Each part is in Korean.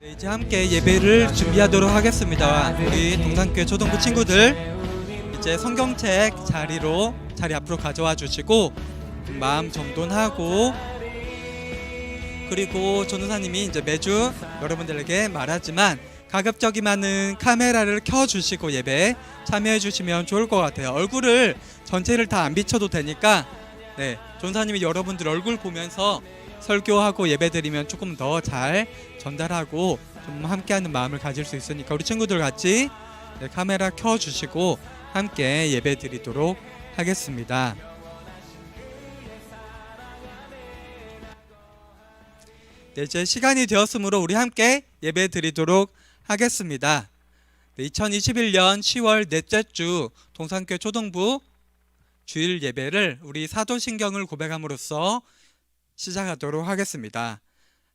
네, 이제 함께 예배를 준비하도록 하겠습니다. 우리 동산교회 초등부 친구들 이제 성경책 자리 앞으로 가져와 주시고 마음 정돈하고, 그리고 전도사님이 이제 매주 여러분들에게 말하지만 가급적이면은 카메라를 켜주시고 예배에 참여해 주시면 좋을 것 같아요. 얼굴을 전체를 다 안 비춰도 되니까 전도사님이 여러분들 얼굴 보면서 설교하고 예배드리면 조금 더 잘 전달하고 좀 함께하는 마음을 가질 수 있으니까 우리 친구들 같이 카메라 켜주시고 함께 예배드리도록 하겠습니다. 이제 시간이 되었으므로 우리 함께 예배드리도록 하겠습니다. 2021년 10월 넷째 주 동산교회 초등부 주일 예배를 우리 사도신경을 고백함으로써 시작하도록 하겠습니다.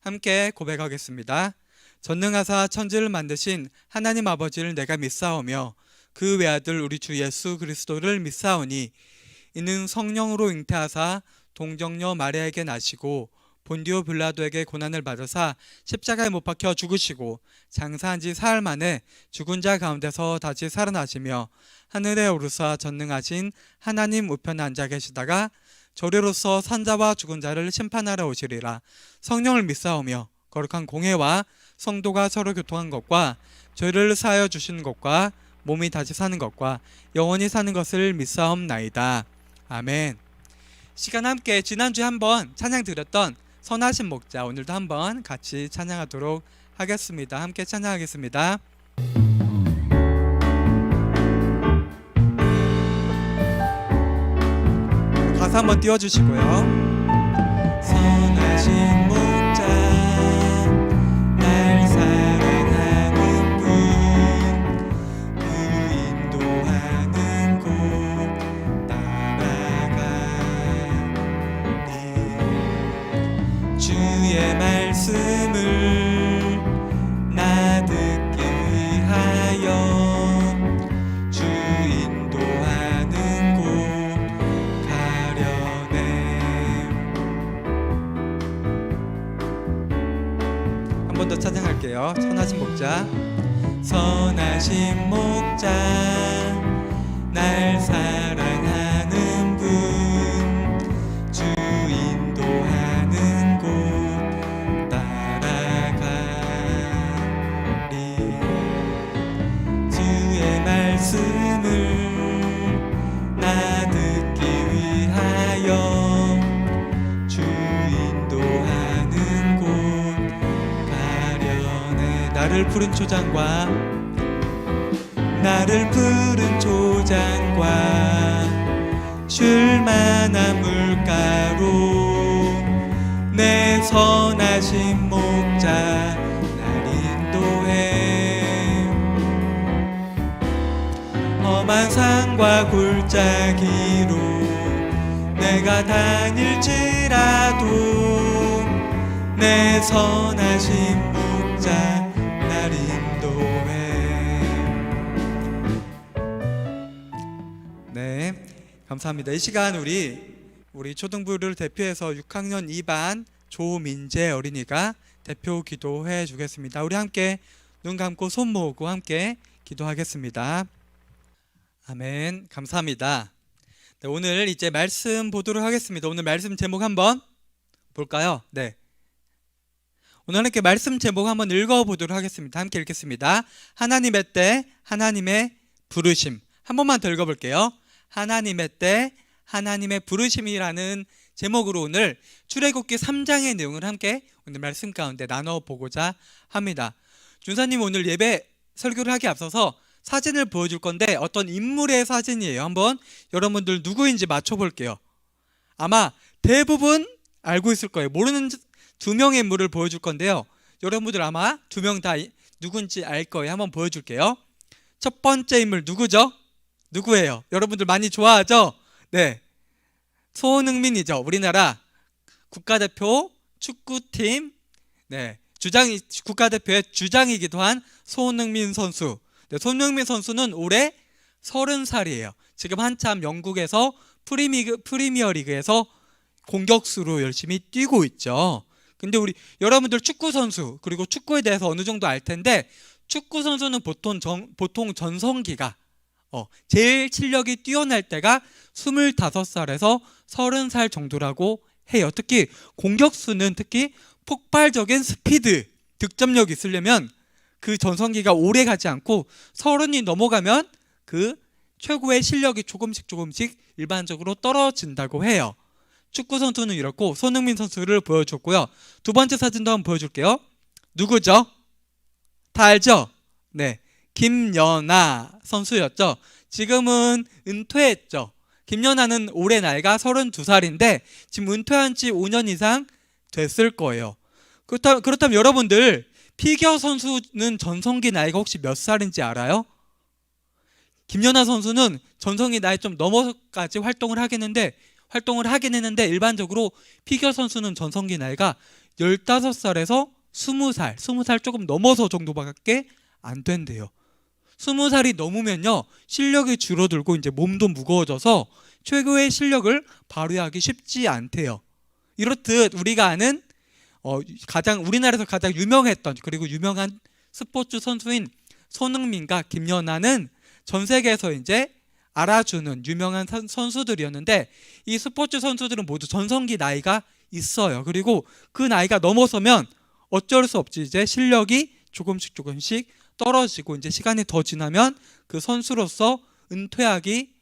함께 고백하겠습니다. 전능하사 천지를 만드신 하나님 아버지를 내가 믿사오며 그 외아들 우리 주 예수 그리스도를 믿사오니 이는 성령으로 잉태하사 동정녀 마리아에게 나시고 본디오 빌라도에게 고난을 받으사 십자가에 못 박혀 죽으시고 장사한 지 사흘 만에 죽은 자 가운데서 다시 살아나시며 하늘에 오르사 전능하신 하나님 우편에 앉아 계시다가 저리로서 산자와 죽은 자를 심판하러 오시리라. 성령을 믿사오며 거룩한 공회와 성도가 서로 교통한 것과 죄를 사하여 주시는 것과 몸이 다시 사는 것과 영원히 사는 것을 믿사옵나이다. 아멘. 시간 함께 지난주에 한번 찬양 드렸던 선하신 목자, 오늘도 한번 같이 찬양하도록 하겠습니다. 함께 찬양하겠습니다. 가사 한번 띄워주시고요. 선하신 목자 날 사랑하는 분, 그 인도하는 곳 따라가리. 주의 말씀을 나 듣기 위하여 주 인도하는 곳 한 번 더 찬양할게요. 선하신 목자. 선하신 목자 날 사랑하는 분, 주 인도하는 곳 따라가리. 주의 말씀을 나 듣기 위하여 주 인도하는 곳 가려네. 나를 푸른 초장과 쉴만한 물가로 내 선하신 목자 날 인도해. 험한 산과 골짜기로 내가 다닐지라도 내 선하신 목자 날 인도해. 네, 감사합니다. 이 시간 우리 초등부를 대표해서 6학년 2반 조민재 어린이가 대표 기도해 주겠습니다. 우리 함께 눈 감고 손 모으고 함께 기도하겠습니다. 아멘. 감사합니다. 네, 오늘 이제 말씀 보도록 하겠습니다. 오늘 말씀 제목 한번 볼까요? 네. 오늘 함께 말씀 제목 한번 읽어보도록 하겠습니다. 함께 읽겠습니다. 하나님의 때, 하나님의 부르심. 한 번만 더 읽어볼게요. 하나님의 때, 하나님의 부르심이라는 제목으로 오늘 출애굽기 3장의 내용을 함께 오늘 말씀 가운데 나눠보고자 합니다. 준사님 오늘 예배 설교를 하기 앞서서 사진을 보여줄 건데 어떤 인물의 사진이에요. 한번 여러분들 누구인지 맞춰볼게요. 아마 대부분 알고 있을 거예요. 모르는 두 명의 인물을 보여줄 건데요. 여러분들 아마 두 명 다 누군지 알 거예요. 한번 보여줄게요. 첫 번째 인물 누구죠? 누구예요? 여러분들 많이 좋아하죠? 네, 손흥민이죠. 우리나라 국가대표 축구팀 국가대표의 주장이기도 한 손흥민 선수. 네, 손흥민 선수는 올해 30살이에요. 지금 한참 영국에서 프리미어리그에서 공격수로 열심히 뛰고 있죠. 근데 우리 여러분들 축구 선수 그리고 축구에 대해서 어느 정도 알 텐데 축구 선수는 보통 전성기가 제일 실력이 뛰어날 때가 25살에서 30살 정도라고 해요. 특히 공격수는 특히 폭발적인 스피드, 득점력이 있으려면 그 전성기가 오래 가지 않고 30이 넘어가면 그 최고의 실력이 조금씩 일반적으로 떨어진다고 해요. 축구 선수는 이렇고 손흥민 선수를 보여줬고요. 두 번째 사진도 한번 보여줄게요. 누구죠? 다 알죠? 네, 김연아 선수였죠. 지금은 은퇴했죠. 김연아는 올해 나이가 32살인데 지금 은퇴한 지 5년 이상 됐을 거예요. 그렇다면 여러분들 피겨 선수는 전성기 나이가 혹시 몇 살인지 알아요? 김연아 선수는 전성기 나이 좀 넘어서까지 활동을 하긴 했는데 일반적으로 피겨 선수는 전성기 나이가 15살에서 20살 조금 넘어서 정도밖에 안 된대요. 20살이 넘으면요 실력이 줄어들고 이제 몸도 무거워져서 최고의 실력을 발휘하기 쉽지 않대요. 이렇듯 우리가 아는 우리나라에서 가장 유명했던 그리고 유명한 스포츠 선수인 손흥민과 김연아는 전 세계에서 이제 알아주는 유명한 선수들이었는데 이 스포츠 선수들은 모두 전성기 나이가 있어요. 그리고 그 나이가 넘어서면 어쩔 수 없이 이제 실력이 조금씩 떨어지고 이제 시간이 더 지나면 그 선수로서 은퇴하기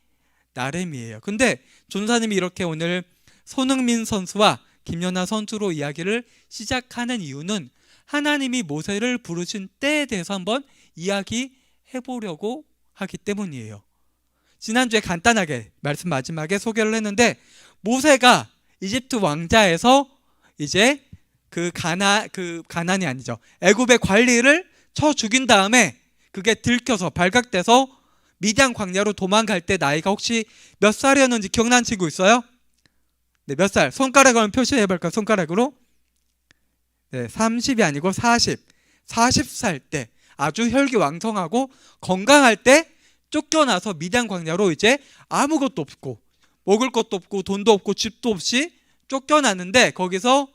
나름이에요. 근데 전사님이 이렇게 오늘 손흥민 선수와 김연아 선수로 이야기를 시작하는 이유는 하나님이 모세를 부르신 때에 대해서 한번 이야기해 보려고 하기 때문이에요. 지난주에 간단하게 말씀 마지막에 소개를 했는데 모세가 이집트 왕자에서 이제 가난이 아니죠. 애굽의 관리를 쳐 죽인 다음에 그게 들켜서 발각돼서 미디안 광야로 도망갈 때 나이가 혹시 몇 살이었는지 기억나는 친구 있어요? 네, 몇 살? 손가락으로 한번 표시해 볼까요? 손가락으로. 네, 30이 아니고 40살 때 아주 혈기왕성하고 건강할 때 쫓겨나서 미디안 광야로 이제 아무것도 없고 먹을 것도 없고 돈도 없고 집도 없이 쫓겨났는데 거기서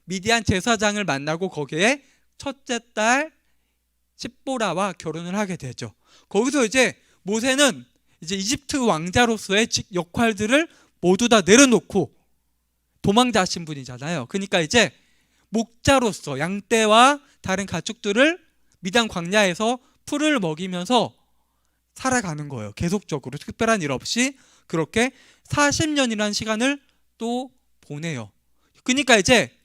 미디안 제사장을 만나고 거기에 첫째 딸 십보라와 결혼을 하게 되죠. 거기서 이제 모세는 이제 이집트 왕자로서의 역할들을 모두 다 내려놓고 도망자 신분이잖아요. 그러니까 이제 목자로서 양떼와 다른 가축들을 미디안 광야에서 풀을 먹이면서 살아가는 거예요. 계속적으로 특별한 일 없이 그렇게 40년이라는 시간을 또 보내요. 그러니까 이제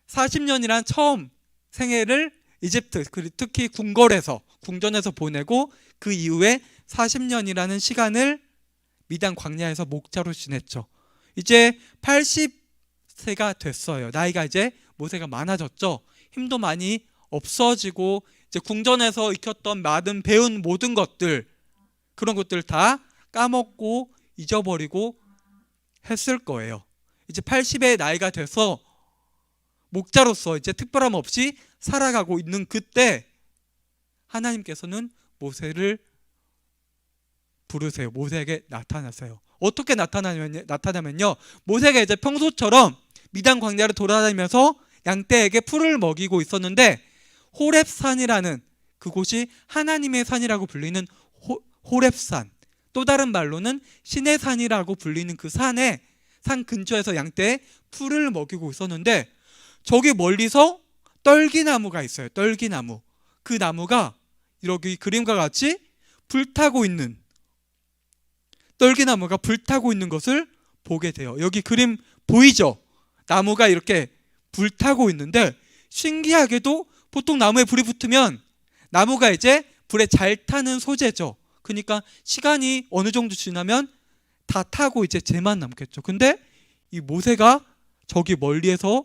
40년이란 처음 생애를 이집트 특히 궁전에서 보내고 그 이후에 40년이라는 시간을 미디안 광야에서 목자로 지냈죠. 이제 80세가 됐어요. 나이가 이제 모세가 많아졌죠. 힘도 많이 없어지고 이제 궁전에서 익혔던 배운 모든 것들 그런 것들 다 까먹고 잊어버리고 했을 거예요. 이제 80의 나이가 돼서 목자로서 이제 특별함 없이 살아가고 있는 그때 하나님께서는 모세를 부르세요. 모세에게 나타나세요. 어떻게 나타나면요. 모세가 이제 평소처럼 미디안 광야를 돌아다니면서 양떼에게 풀을 먹이고 있었는데 호렙산이라는 그곳이 하나님의 산이라고 불리는 호렙산 또 다른 말로는 신의 산이라고 불리는 그 산 근처에서 양떼에 풀을 먹이고 있었는데 저기 멀리서 떨기나무가 있어요. 떨기나무. 그 나무가 이렇게 그림과 같이 떨기나무가 불타고 있는 것을 보게 돼요. 여기 그림 보이죠? 나무가 이렇게 불타고 있는데 신기하게도 보통 나무에 불이 붙으면 나무가 이제 불에 잘 타는 소재죠. 그러니까 시간이 어느 정도 지나면 다 타고 이제 재만 남겠죠. 근데 이 모세가 저기 멀리에서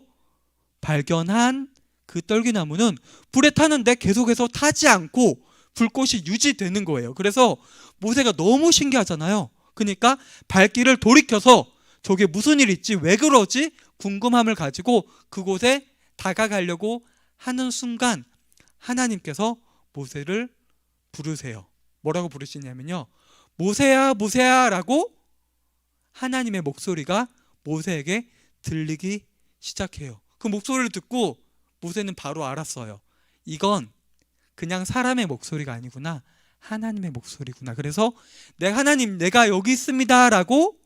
발견한 그 떨기나무는 불에 타는데 계속해서 타지 않고 불꽃이 유지되는 거예요. 그래서 모세가 너무 신기하잖아요. 그러니까 발길을 돌이켜서 저게 무슨 일 있지? 왜 그러지? 궁금함을 가지고 그곳에 다가가려고 하는 순간 하나님께서 모세를 부르세요. 뭐라고 부르시냐면요. 모세야 모세야 라고 하나님의 목소리가 모세에게 들리기 시작해요. 그 목소리를 듣고 모세는 바로 알았어요. 이건 그냥 사람의 목소리가 아니구나. 하나님의 목소리구나. 그래서 하나님, 내가 여기 있습니다 라고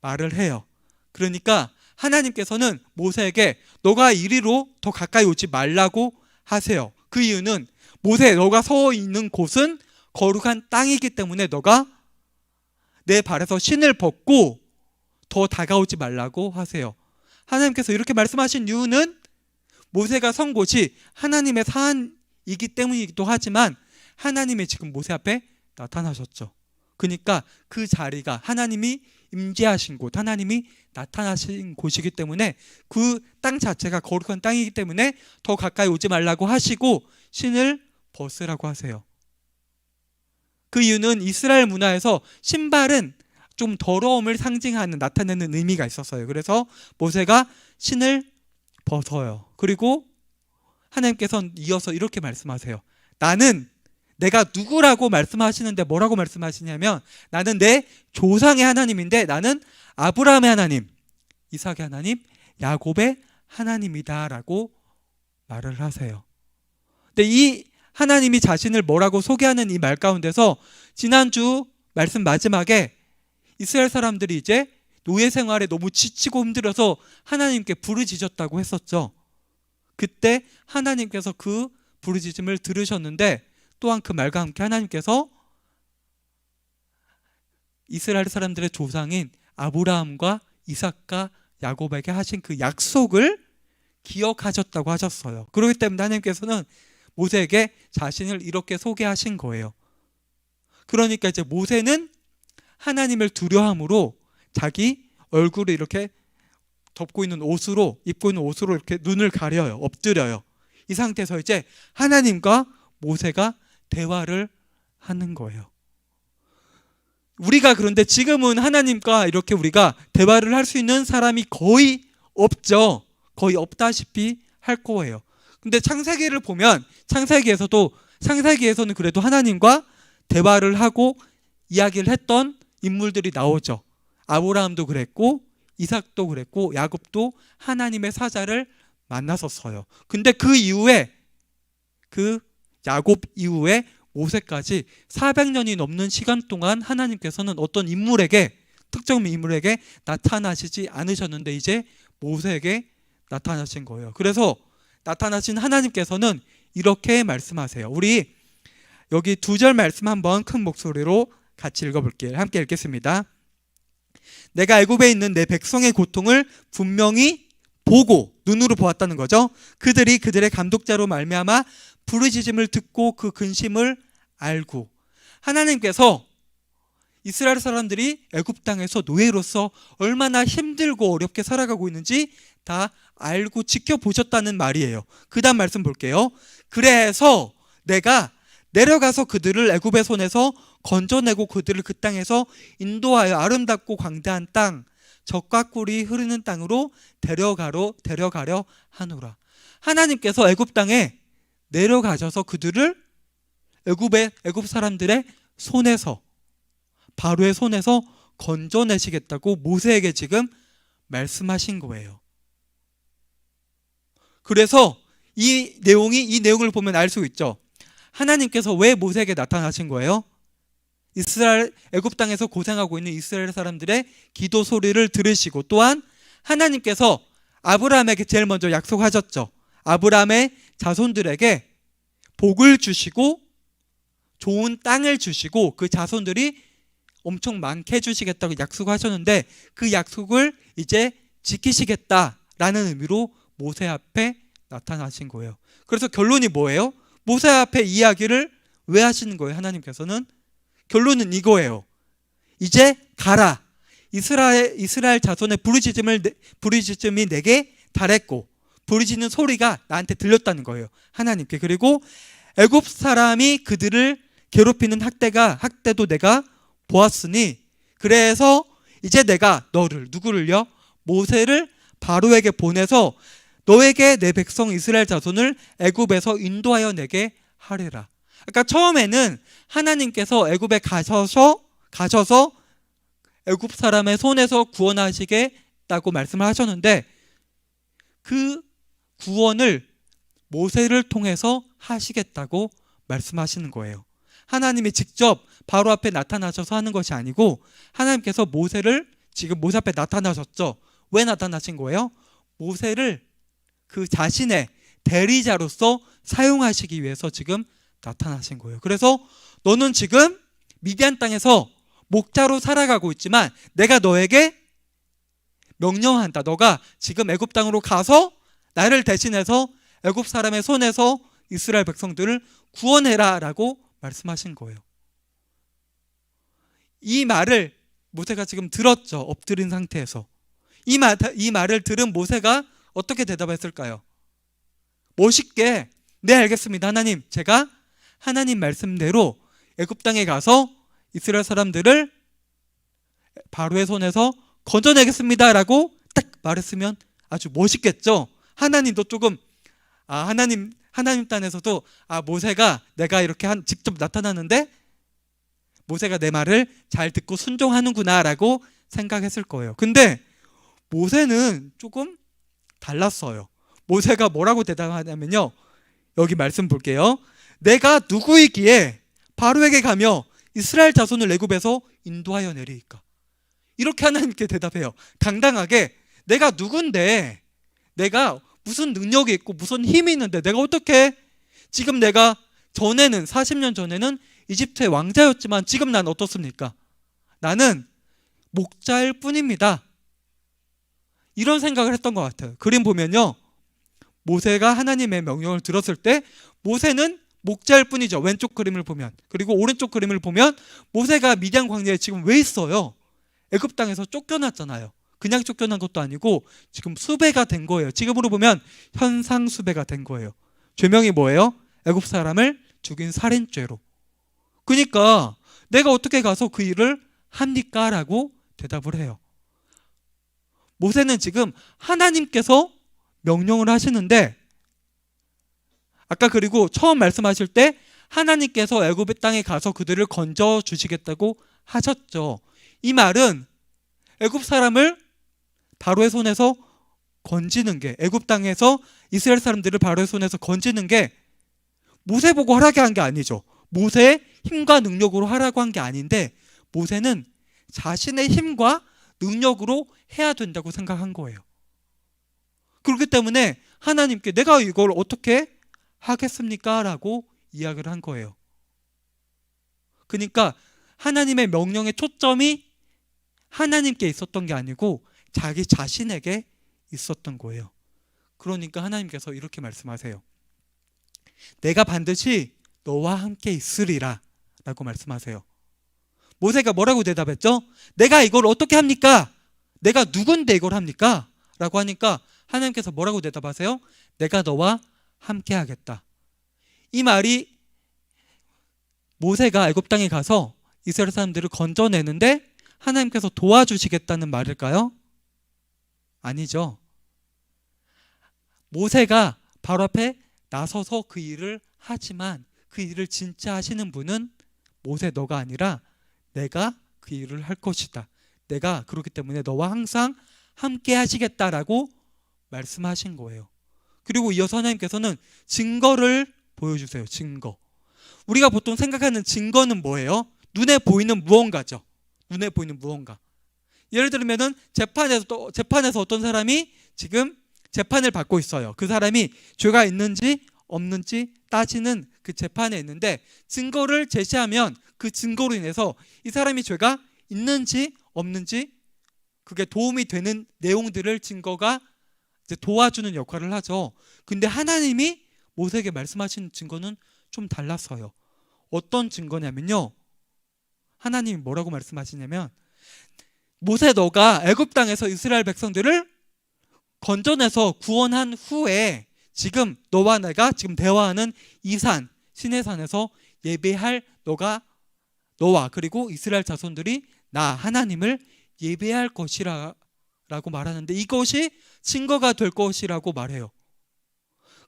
말을 해요. 그러니까 하나님께서는 모세에게 너가 이리로 더 가까이 오지 말라고 하세요. 그 이유는 모세, 너가 서 있는 곳은 거룩한 땅이기 때문에 너가 내 발에서 신을 벗고 더 다가오지 말라고 하세요. 하나님께서 이렇게 말씀하신 이유는 모세가 선 곳이 하나님의 사안이기 때문이기도 하지만 하나님이 지금 모세 앞에 나타나셨죠. 그러니까 그 자리가 하나님이 임재하신 곳, 하나님이 나타나신 곳이기 때문에 그 땅 자체가 거룩한 땅이기 때문에 더 가까이 오지 말라고 하시고 신을 벗으라고 하세요. 그 이유는 이스라엘 문화에서 신발은 좀 더러움을 상징하는, 나타내는 의미가 있었어요. 그래서 모세가 신을 벗어요. 그리고 하나님께서는 이어서 이렇게 말씀하세요. 나는 내가 누구라고 말씀하시는데 뭐라고 말씀하시냐면 나는 내 조상의 하나님인데 나는 아브라함의 하나님, 이삭의 하나님, 야곱의 하나님이다 라고 말을 하세요. 근데 이 하나님이 자신을 뭐라고 소개하는 이 말 가운데서 지난주 말씀 마지막에 이스라엘 사람들이 이제 노예 생활에 너무 지치고 힘들어서 하나님께 부르짖었다고 했었죠. 그때 하나님께서 그 부르짖음을 들으셨는데 또한 그 말과 함께 하나님께서 이스라엘 사람들의 조상인 아브라함과 이삭과 야곱에게 하신 그 약속을 기억하셨다고 하셨어요. 그렇기 때문에 하나님께서는 모세에게 자신을 이렇게 소개하신 거예요. 그러니까 이제 모세는 하나님을 두려움으로 자기 얼굴을 이렇게 덮고 있는 옷으로, 입고 있는 옷으로 이렇게 눈을 가려요. 엎드려요. 이 상태에서 이제 하나님과 모세가 대화를 하는 거예요. 우리가 그런데 지금은 하나님과 이렇게 우리가 대화를 할 수 있는 사람이 거의 없죠. 거의 없다시피 할 거예요. 근데 창세기를 보면 창세기에서는 그래도 하나님과 대화를 하고 이야기를 했던 인물들이 나오죠. 아브라함도 그랬고 이삭도 그랬고 야곱도 하나님의 사자를 만났었어요. 근데 그 이후에 그 야곱 이후에 모세까지 400년이 넘는 시간 동안 하나님께서는 어떤 인물에게, 특정 인물에게 나타나시지 않으셨는데 이제 모세에게 나타나신 거예요. 그래서 나타나신 하나님께서는 이렇게 말씀하세요. 우리 여기 2절 말씀 한번 큰 목소리로 같이 읽어볼게요. 함께 읽겠습니다. 내가 애굽에 있는 내 백성의 고통을 분명히 보고, 눈으로 보았다는 거죠. 그들이 그들의 감독자로 말미암아 부르짖음을 듣고 그 근심을 알고. 하나님께서 이스라엘 사람들이 애굽 땅에서 노예로서 얼마나 힘들고 어렵게 살아가고 있는지 다 알고 지켜보셨다는 말이에요. 그 다음 말씀 볼게요. 그래서 내가 내려가서 그들을 애굽의 손에서 건져내고 그들을 그 땅에서 인도하여 아름답고 광대한 땅, 젖과 꿀이 흐르는 땅으로 데려가려 하노라. 하나님께서 애굽 땅에 내려가셔서 그들을 애굽 사람들의 손에서, 바로의 손에서 건져내시겠다고 모세에게 지금 말씀하신 거예요. 그래서 이 내용을 보면 알 수 있죠. 하나님께서 왜 모세에게 나타나신 거예요? 애굽 땅에서 고생하고 있는 이스라엘 사람들의 기도 소리를 들으시고, 또한 하나님께서 아브라함에게 제일 먼저 약속하셨죠. 아브라함의 자손들에게 복을 주시고 좋은 땅을 주시고 그 자손들이 엄청 많게 해주시겠다고 약속하셨는데 그 약속을 이제 지키시겠다라는 의미로 모세 앞에 나타나신 거예요. 그래서 결론이 뭐예요? 모세 앞에 이야기를 왜 하시는 거예요? 하나님께서는 결론은 이거예요. 이제 가라. 이스라엘 자손의 부르짖음이 내게 달했고 부르짖는 소리가 나한테 들렸다는 거예요. 하나님께. 그리고 애굽 사람이 그들을 괴롭히는 학대도 내가 보았으니 그래서 이제 내가 누구를요? 모세를 바로에게 보내서 너에게 내 백성 이스라엘 자손을 애굽에서 인도하여 내게 하리라. 그러니까 처음에는 하나님께서 애굽에 가셔서 애굽 사람의 손에서 구원하시겠다고 말씀을 하셨는데 구원을 모세를 통해서 하시겠다고 말씀하시는 거예요. 하나님이 직접 바로 앞에 나타나셔서 하는 것이 아니고 하나님께서 모세를 지금 모세 앞에 나타나셨죠. 왜 나타나신 거예요? 모세를 그 자신의 대리자로서 사용하시기 위해서 지금 나타나신 거예요. 그래서 너는 지금 미디안 땅에서 목자로 살아가고 있지만 내가 너에게 명령한다. 너가 지금 애굽 땅으로 가서 나를 대신해서 애굽 사람의 손에서 이스라엘 백성들을 구원해라 라고 말씀하신 거예요. 이 말을 모세가 지금 들었죠. 엎드린 상태에서. 이 말을 들은 모세가 어떻게 대답했을까요? 멋있게 네 알겠습니다 하나님, 제가 하나님 말씀대로 애굽 땅에 가서 이스라엘 사람들을 바로의 손에서 건져내겠습니다 라고 딱 말했으면 아주 멋있겠죠. 하나님도 조금 하나님 딴에서도 모세가 내가 이렇게 직접 나타나는데 모세가 내 말을 잘 듣고 순종하는구나 라고 생각했을 거예요. 근데 모세는 조금 달랐어요. 모세가 뭐라고 대답하냐면요, 여기 말씀 볼게요. 내가 누구이기에 바로에게 가며 이스라엘 자손을 애굽에서 인도하여 내리이까. 이렇게 하나님께 대답해요. 당당하게 내가 누군데, 내가 무슨 능력이 있고 무슨 힘이 있는데 내가 어떻게, 지금 내가 전에는 40년 전에는 이집트의 왕자였지만 지금 난 어떻습니까? 나는 목자일 뿐입니다. 이런 생각을 했던 것 같아요. 그림 보면요, 모세가 하나님의 명령을 들었을 때 모세는 목자일 뿐이죠. 왼쪽 그림을 보면. 그리고 오른쪽 그림을 보면 모세가 미디안 광야에 지금 왜 있어요? 애굽 땅에서 쫓겨났잖아요. 그냥 쫓겨난 것도 아니고 지금 수배가 된 거예요. 지금으로 보면 현상 수배가 된 거예요. 죄명이 뭐예요? 애굽 사람을 죽인 살인죄로. 그러니까 내가 어떻게 가서 그 일을 합니까? 라고 대답을 해요. 모세는 지금 하나님께서 명령을 하시는데, 아까 그리고 처음 말씀하실 때 하나님께서 애굽 땅에 가서 그들을 건져 주시겠다고 하셨죠. 이 말은 애굽 사람을 바로의 손에서 건지는 게, 애굽 땅에서 이스라엘 사람들을 바로의 손에서 건지는 게 모세 보고 하라고 한 게 아니죠. 모세의 힘과 능력으로 하라고 한 게 아닌데 모세는 자신의 힘과 능력으로 해야 된다고 생각한 거예요. 그렇기 때문에 하나님께 내가 이걸 어떻게 하겠습니까? 라고 이야기를 한 거예요. 그러니까 하나님의 명령의 초점이 하나님께 있었던 게 아니고 자기 자신에게 있었던 거예요. 그러니까 하나님께서 이렇게 말씀하세요. 내가 반드시 너와 함께 있으리라 라고 말씀하세요. 모세가 뭐라고 대답했죠? 내가 이걸 어떻게 합니까? 내가 누군데 이걸 합니까? 라고 하니까 하나님께서 뭐라고 대답하세요? 내가 너와 함께 하겠다. 이 말이 모세가 애굽 땅에 가서 이스라엘 사람들을 건져내는데 하나님께서 도와주시겠다는 말일까요? 아니죠. 모세가 바로 앞에 나서서 그 일을 하지만 그 일을 진짜 하시는 분은 모세 너가 아니라 내가 그 일을 할 것이다. 내가 그렇기 때문에 너와 항상 함께 하시겠다라고 말씀하신 거예요. 그리고 이어서 하나님께서는 증거를 보여주세요. 증거. 우리가 보통 생각하는 증거는 뭐예요? 눈에 보이는 무언가죠. 눈에 보이는 무언가. 예를 들면은 재판에서 어떤 사람이 지금 재판을 받고 있어요. 그 사람이 죄가 있는지 없는지 따지는 그 재판에 있는데 증거를 제시하면 그 증거로 인해서 이 사람이 죄가 있는지 없는지 그게 도움이 되는 내용들을 증거가 이제 도와주는 역할을 하죠. 근데 하나님이 모세에게 말씀하신 증거는 좀 달랐어요. 어떤 증거냐면요, 하나님이 뭐라고 말씀하시냐면 모세 너가 애굽 땅에서 이스라엘 백성들을 건져내서 구원한 후에 지금 너와 내가 지금 대화하는 이 산, 시내산에서 예배할 너와 그리고 이스라엘 자손들이 나 하나님을 예배할 것이라고 말하는데 이것이 증거가 될 것이라고 말해요.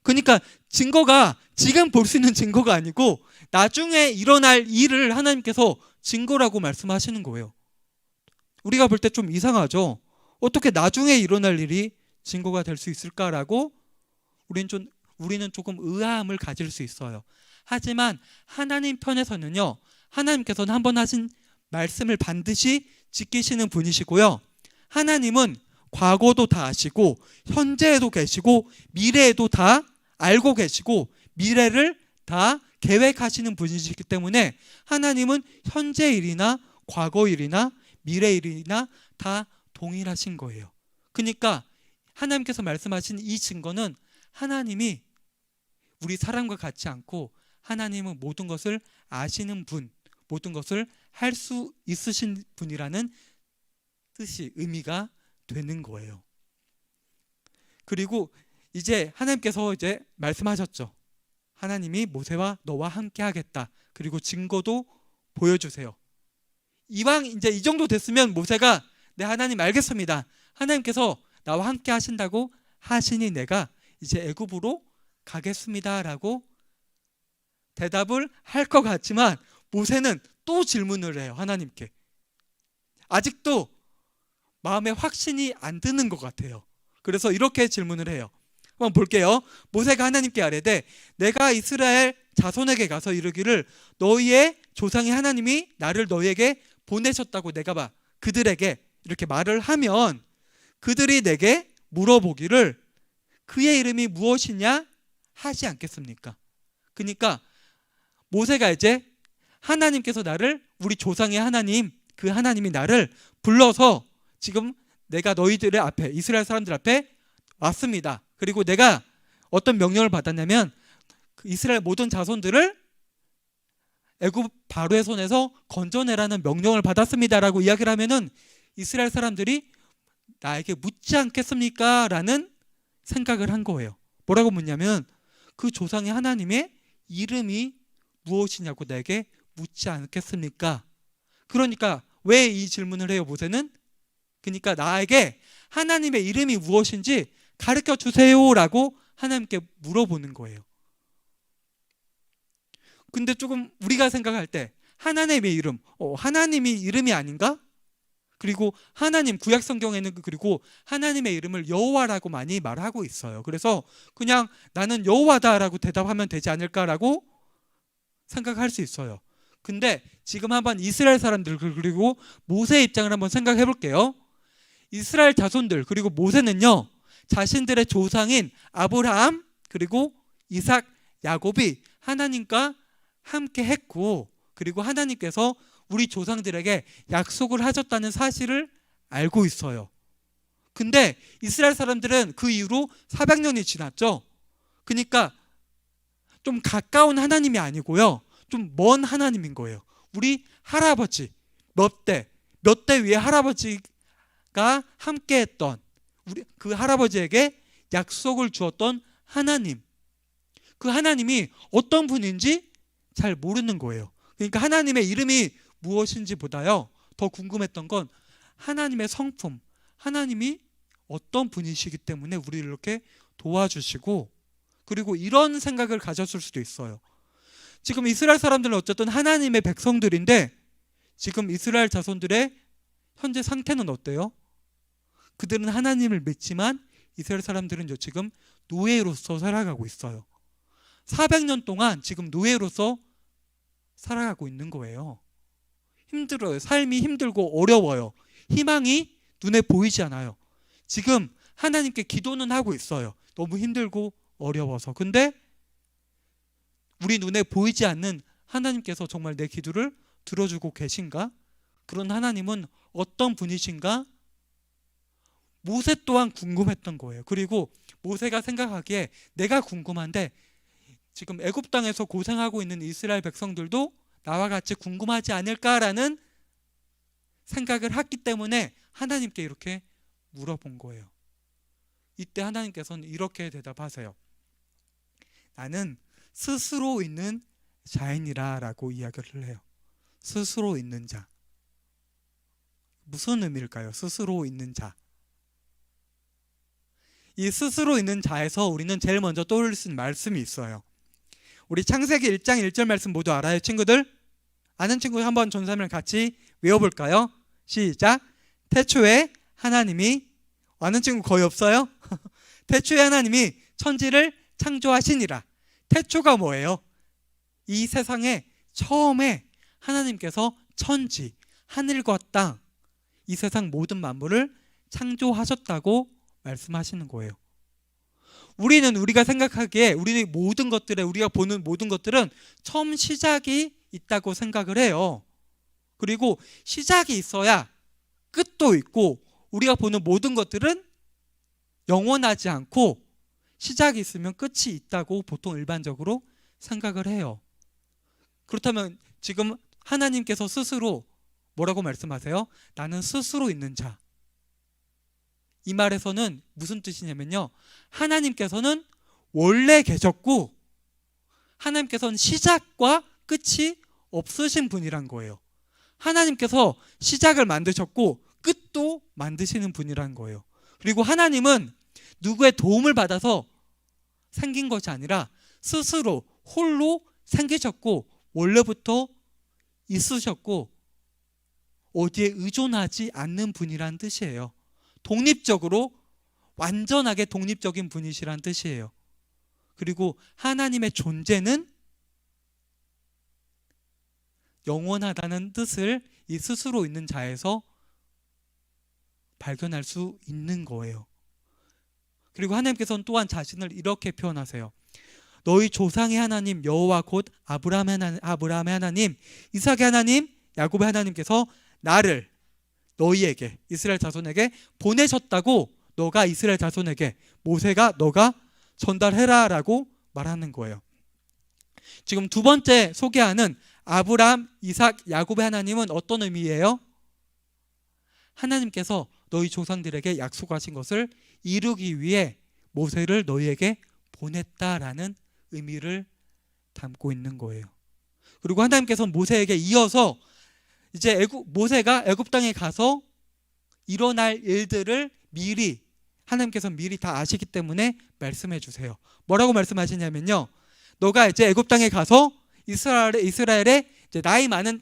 그러니까 증거가 지금 볼 수 있는 증거가 아니고 나중에 일어날 일을 하나님께서 증거라고 말씀하시는 거예요. 우리가 볼 때 좀 이상하죠. 어떻게 나중에 일어날 일이 증거가 될 수 있을까라고 우리는 조금 의아함을 가질 수 있어요. 하지만 하나님 편에서는요, 하나님께서는 한번 하신 말씀을 반드시 지키시는 분이시고요, 하나님은 과거도 다 아시고 현재에도 계시고 미래에도 다 알고 계시고 미래를 다 계획하시는 분이시기 때문에 하나님은 현재 일이나 과거 일이나 미래 일이나 다 동일하신 거예요. 그러니까 하나님께서 말씀하신 이 증거는 하나님이 우리 사람과 같지 않고 하나님은 모든 것을 아시는 분, 모든 것을 할 수 있으신 분이라는 뜻이 의미가 되는 거예요. 그리고 이제 하나님께서 이제 말씀하셨죠. 하나님이 모세와 너와 함께 하겠다. 그리고 증거도 보여주세요. 이왕 이제 이 정도 됐으면 모세가 네 하나님 알겠습니다. 하나님께서 나와 함께 하신다고 하시니 내가 이제 애굽으로 가겠습니다라고 대답을 할 것 같지만 모세는 또 질문을 해요. 하나님께. 아직도 마음에 확신이 안 드는 것 같아요. 그래서 이렇게 질문을 해요. 한번 볼게요. 모세가 하나님께 아뢰되 내가 이스라엘 자손에게 가서 이르기를 너희의 조상의 하나님이 나를 너희에게 보내셨다고 내가 그들에게 이렇게 말을 하면 그들이 내게 물어보기를 그의 이름이 무엇이냐 하지 않겠습니까? 그러니까 모세가 이제 하나님께서 나를 우리 조상의 하나님, 그 하나님이 나를 불러서 지금 내가 너희들의 앞에 이스라엘 사람들 앞에 왔습니다. 그리고 내가 어떤 명령을 받았냐면 이스라엘 모든 자손들을 애굽 바로의 손에서 건져내라는 명령을 받았습니다라고 이야기를 하면은 이스라엘 사람들이 나에게 묻지 않겠습니까? 라는 생각을 한 거예요. 뭐라고 묻냐면 그 조상의 하나님의 이름이 무엇이냐고 내게 묻지 않겠습니까? 그러니까 왜 이 질문을 해요, 모세는? 그러니까 나에게 하나님의 이름이 무엇인지 가르쳐 주세요라고 하나님께 물어보는 거예요. 근데 조금 우리가 생각할 때 하나님의 이름, 하나님이 이름이 아닌가? 그리고 하나님, 구약 성경에는 그리고 하나님의 이름을 여호와라고 많이 말하고 있어요. 그래서 그냥 나는 여호와다라고 대답하면 되지 않을까라고 생각할 수 있어요. 근데 지금 한번 이스라엘 사람들 그리고 모세의 입장을 한번 생각해 볼게요. 이스라엘 자손들 그리고 모세는요, 자신들의 조상인 아브라함 그리고 이삭, 야곱이 하나님과 함께 했고 그리고 하나님께서 우리 조상들에게 약속을 하셨다는 사실을 알고 있어요. 근데 이스라엘 사람들은 그 이후로 400년이 지났죠. 그러니까 좀 가까운 하나님이 아니고요, 좀 먼 하나님인 거예요. 우리 할아버지 몇 대 위에 할아버지가 함께 했던 우리 그 할아버지에게 약속을 주었던 하나님, 그 하나님이 어떤 분인지 잘 모르는 거예요. 그러니까 하나님의 이름이 무엇인지 보다요 더 궁금했던 건 하나님의 성품, 하나님이 어떤 분이시기 때문에 우리를 이렇게 도와주시고, 그리고 이런 생각을 가졌을 수도 있어요. 지금 이스라엘 사람들은 어쨌든 하나님의 백성들인데 지금 이스라엘 자손들의 현재 상태는 어때요? 그들은 하나님을 믿지만 이스라엘 사람들은 지금 노예로서 살아가고 있어요. 400년 동안 지금 노예로서 살아가고 있는 거예요. 힘들어요. 삶이 힘들고 어려워요. 희망이 눈에 보이지 않아요. 지금 하나님께 기도는 하고 있어요. 너무 힘들고 어려워서. 근데 우리 눈에 보이지 않는 하나님께서 정말 내 기도를 들어주고 계신가? 그런 하나님은 어떤 분이신가? 모세 또한 궁금했던 거예요. 그리고 모세가 생각하기에 내가 궁금한데 지금 애굽 땅에서 고생하고 있는 이스라엘 백성들도 나와 같이 궁금하지 않을까라는 생각을 했기 때문에 하나님께 이렇게 물어본 거예요. 이때 하나님께서는 이렇게 대답하세요. 나는 스스로 있는 자이니라 라고 이야기를 해요. 스스로 있는 자. 무슨 의미일까요? 스스로 있는 자. 이 스스로 있는 자에서 우리는 제일 먼저 떠올릴 수 있는 말씀이 있어요. 우리 창세기 1장 1절 말씀 모두 알아요, 친구들? 아는 친구 한번 전사를 같이 외워볼까요? 시작. 태초에 하나님이, 아는 친구 거의 없어요? 태초에 하나님이 천지를 창조하시니라. 태초가 뭐예요? 이 세상에 처음에 하나님께서 천지, 하늘과 땅, 이 세상 모든 만물을 창조하셨다고 말씀하시는 거예요. 우리가 생각하기에 우리는 모든 것들에, 우리가 보는 모든 것들은 처음 시작이 있다고 생각을 해요. 그리고 시작이 있어야 끝도 있고, 우리가 보는 모든 것들은 영원하지 않고 시작이 있으면 끝이 있다고 보통 일반적으로 생각을 해요. 그렇다면 지금 하나님께서 스스로 뭐라고 말씀하세요? 나는 스스로 있는 자. 이 말에서는 무슨 뜻이냐면요, 하나님께서는 원래 계셨고 하나님께서는 시작과 끝이 없으신 분이란 거예요. 하나님께서 시작을 만드셨고 끝도 만드시는 분이란 거예요. 그리고 하나님은 누구의 도움을 받아서 생긴 것이 아니라 스스로 홀로 생기셨고 원래부터 있으셨고 어디에 의존하지 않는 분이란 뜻이에요. 독립적으로, 완전하게 독립적인 분이시란 뜻이에요. 그리고 하나님의 존재는 영원하다는 뜻을 이 스스로 있는 자에서 발견할 수 있는 거예요. 그리고 하나님께서는 또한 자신을 이렇게 표현하세요. 너희 조상의 하나님 여호와 곧 아브라함의 하나님, 이삭의 하나님, 야곱의 하나님께서 나를 너희에게, 이스라엘 자손에게 보내셨다고 너가 이스라엘 자손에게, 모세가 너가 전달해라 라고 말하는 거예요. 지금 두 번째 소개하는 아브라함, 이삭, 야곱의 하나님은 어떤 의미예요? 하나님께서 너희 조상들에게 약속하신 것을 이루기 위해 모세를 너희에게 보냈다라는 의미를 담고 있는 거예요. 그리고 하나님께서는 모세에게 이어서 이제 모세가 애굽 땅에 가서 일어날 일들을 미리, 하나님께서 미리 다 아시기 때문에 말씀해 주세요. 뭐라고 말씀하시냐면요, 너가 이제 애굽 땅에 가서 이스라엘에 이제 나이 많은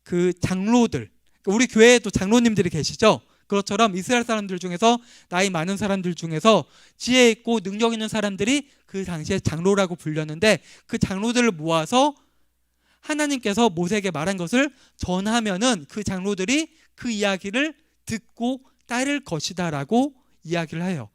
그 장로들, 우리 교회에도 장로님들이 계시죠. 그것처럼 이스라엘 사람들 중에서, 나이 많은 사람들 중에서 지혜 있고 능력 있는 사람들이 그 당시에 장로라고 불렸는데, 그 장로들을 모아서 하나님께서 모세에게 말한 것을 전하면은 그 장로들이 그 이야기를 듣고 따를 것이다 라고 이야기를 해요.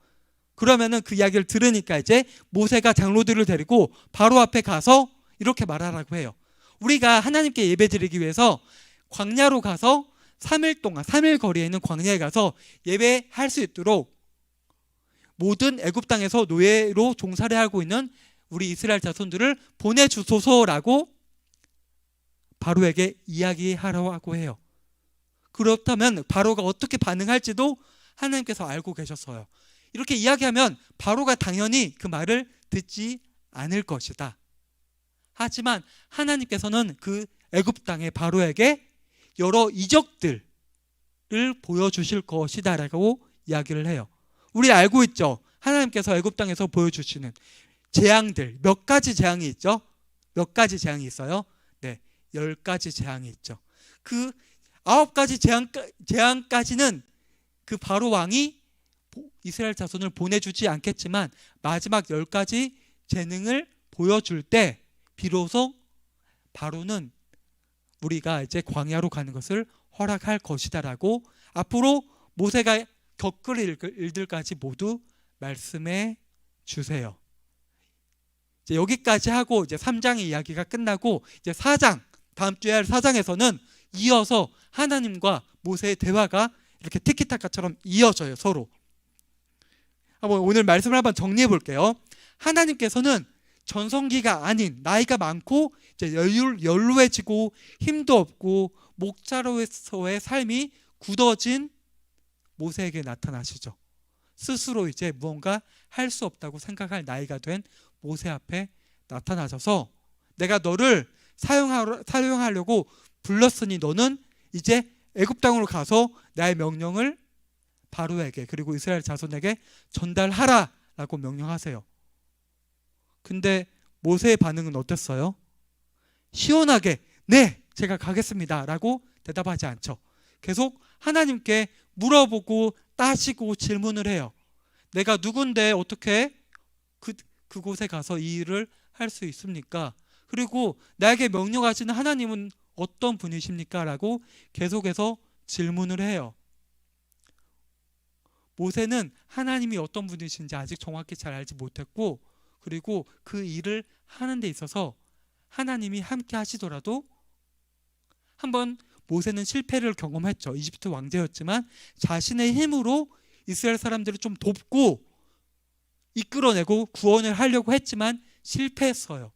그러면은 그 이야기를 들으니까 이제 모세가 장로들을 데리고 바로 앞에 가서 이렇게 말하라고 해요. 우리가 하나님께 예배 드리기 위해서 광야로 가서 3일 동안, 3일 거리에 있는 광야에 가서 예배할 수 있도록 모든 애굽 땅에서 노예로 종살이 하고 있는 우리 이스라엘 자손들을 보내주소서라고 바로에게 이야기하라고 해요. 그렇다면 바로가 어떻게 반응할지도 하나님께서 알고 계셨어요. 이렇게 이야기하면 바로가 당연히 그 말을 듣지 않을 것이다. 하지만 하나님께서는 그 애굽 땅의 바로에게 여러 이적들을 보여주실 것이다 라고 이야기를 해요. 우리 알고 있죠? 하나님께서 애굽 땅에서 보여주시는 재앙들, 몇 가지 재앙이 있죠? 몇 가지 재앙이 있어요? 네, 10가지 재앙이 있죠. 그 9가지 재앙까지는 그 바로 왕이 이스라엘 자손을 보내주지 않겠지만 마지막 10가지 재능을 보여줄 때 비로소 바로는 우리가 이제 광야로 가는 것을 허락할 것이다 라고 앞으로 모세가 겪을 일들까지 모두 말씀해 주세요. 이제 여기까지 하고 이제 3장의 이야기가 끝나고 이제 4장, 다음 주에 할 4장에서는 이어서 하나님과 모세의 대화가 이렇게 티키타카처럼 이어져요. 서로. 오늘 말씀을 한번 정리해 볼게요. 하나님께서는 전성기가 아닌 나이가 많고 이제 연로해지고 힘도 없고 목자로서의 삶이 굳어진 모세에게 나타나시죠. 스스로 이제 무언가 할 수 없다고 생각할 나이가 된 모세 앞에 나타나셔서 내가 너를 사용하려고 불렀으니 너는 이제 애굽 땅으로 가서 나의 명령을 바로에게 그리고 이스라엘 자손에게 전달하라 라고 명령하세요. 근데 모세의 반응은 어땠어요? 시원하게 네, 제가 가겠습니다 라고 대답하지 않죠. 계속 하나님께 물어보고 따지고 질문을 해요. 내가 누군데 어떻게 그곳에 가서 이 일을 할 수 있습니까? 그리고 나에게 명령하시는 하나님은 어떤 분이십니까? 라고 계속해서 질문을 해요. 모세는 하나님이 어떤 분이신지 아직 정확히 잘 알지 못했고, 그리고 그 일을 하는 데 있어서 하나님이 함께 하시더라도 한번 모세는 실패를 경험했죠. 이집트 왕제였지만 자신의 힘으로 이스라엘 사람들을 좀 돕고 이끌어내고 구원을 하려고 했지만 실패했어요.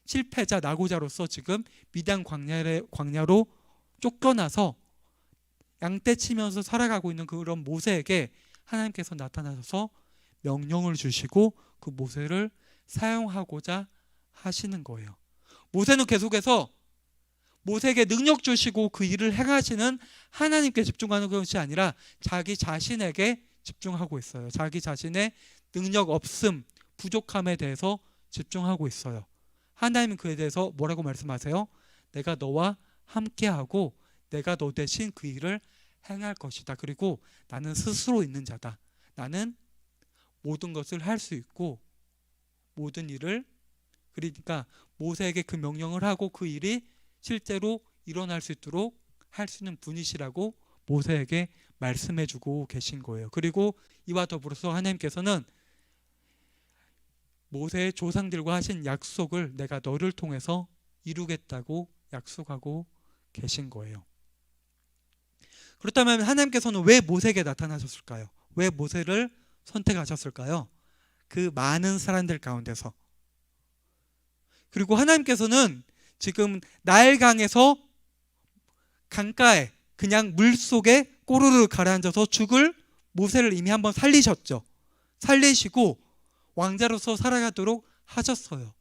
실패자 낙오자로서 지금 미디안 광야로 쫓겨나서 양떼 치면서 살아가고 있는 그런 모세에게 하나님께서 나타나셔서 명령을 주시고 그 모세를 사용하고자 하시는 거예요. 모세는 계속해서 모세에게 능력 주시고 그 일을 행하시는 하나님께 집중하는 것이 아니라 자기 자신에게 집중하고 있어요. 자기 자신의 능력 없음, 부족함에 대해서 집중하고 있어요. 하나님은 그에 대해서 뭐라고 말씀하세요? 내가 너와 함께하고 내가 너 대신 그 일을 행할 것이다. 그리고 나는 스스로 있는 자다. 나는 모든 것을 할 수 있고 모든 일을, 그러니까 모세에게 그 명령을 하고 그 일이 실제로 일어날 수 있도록 할 수 있는 분이시라고 모세에게 말씀해주고 계신 거예요. 그리고 이와 더불어서 하나님께서는 모세의 조상들과 하신 약속을 내가 너를 통해서 이루겠다고 약속하고 계신 거예요. 그렇다면 하나님께서는 왜 모세에게 나타나셨을까요? 왜 모세를 선택하셨을까요? 그 많은 사람들 가운데서. 그리고 하나님께서는 지금 나일강에서 강가에 그냥 물속에 꼬르르 가라앉아서 죽을 모세를 이미 한번 살리셨죠. 살리시고 왕자로서 살아가도록 하셨어요.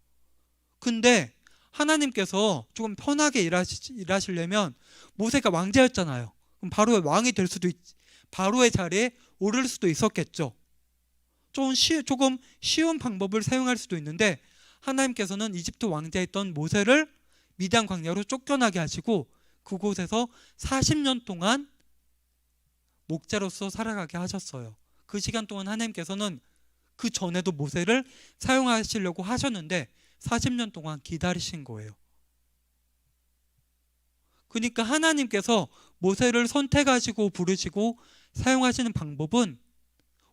근데 하나님께서 조금 편하게 일하시려면 모세가 왕자였잖아요. 그럼 바로의 왕이 될 수도 바로의 자리에 오를 수도 있었겠죠. 조금 쉬운 방법을 사용할 수도 있는데 하나님께서는 이집트 왕자였던 모세를 미디안 광야로 쫓겨나게 하시고 그곳에서 40년 동안 목자로서 살아가게 하셨어요. 그 시간 동안 하나님께서는 그 전에도 모세를 사용하시려고 하셨는데 40년 동안 기다리신 거예요. 그러니까 하나님께서 모세를 선택하시고 부르시고 사용하시는 방법은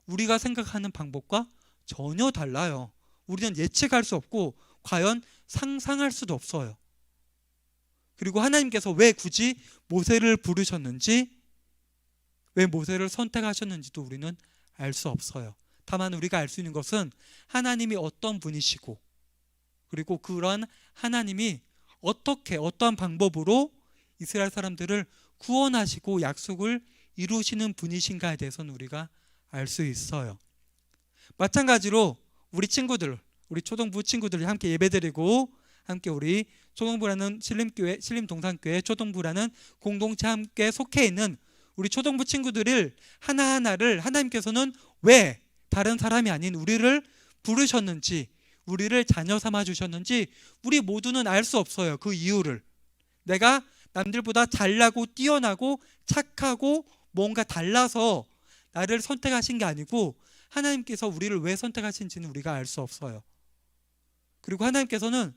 우리가 생각하는 방법과 전혀 달라요. 우리는 예측할 수 없고 과연 상상할 수도 없어요. 그리고 하나님께서 왜 굳이 모세를 부르셨는지, 왜 모세를 선택하셨는지도 우리는 알 수 없어요. 다만 우리가 알 수 있는 것은 하나님이 어떤 분이시고 그리고 그런 하나님이 어떠한 방법으로 이스라엘 사람들을 구원하시고 약속을 이루시는 분이신가에 대해서는 우리가 알 수 있어요. 마찬가지로 우리 친구들, 우리 초등부 친구들이 함께 예배드리고 함께 우리 초등부라는 신림동산교회 초등부라는 공동체 함께 속해 있는 우리 초등부 친구들을 하나하나를 하나님께서는 왜 다른 사람이 아닌 우리를 부르셨는지, 우리를 자녀 삼아 주셨는지 우리 모두는 알 수 없어요. 그 이유를. 내가 남들보다 잘나고 뛰어나고 착하고 뭔가 달라서 나를 선택하신 게 아니고 하나님께서 우리를 왜 선택하신지는 우리가 알 수 없어요. 그리고 하나님께서는,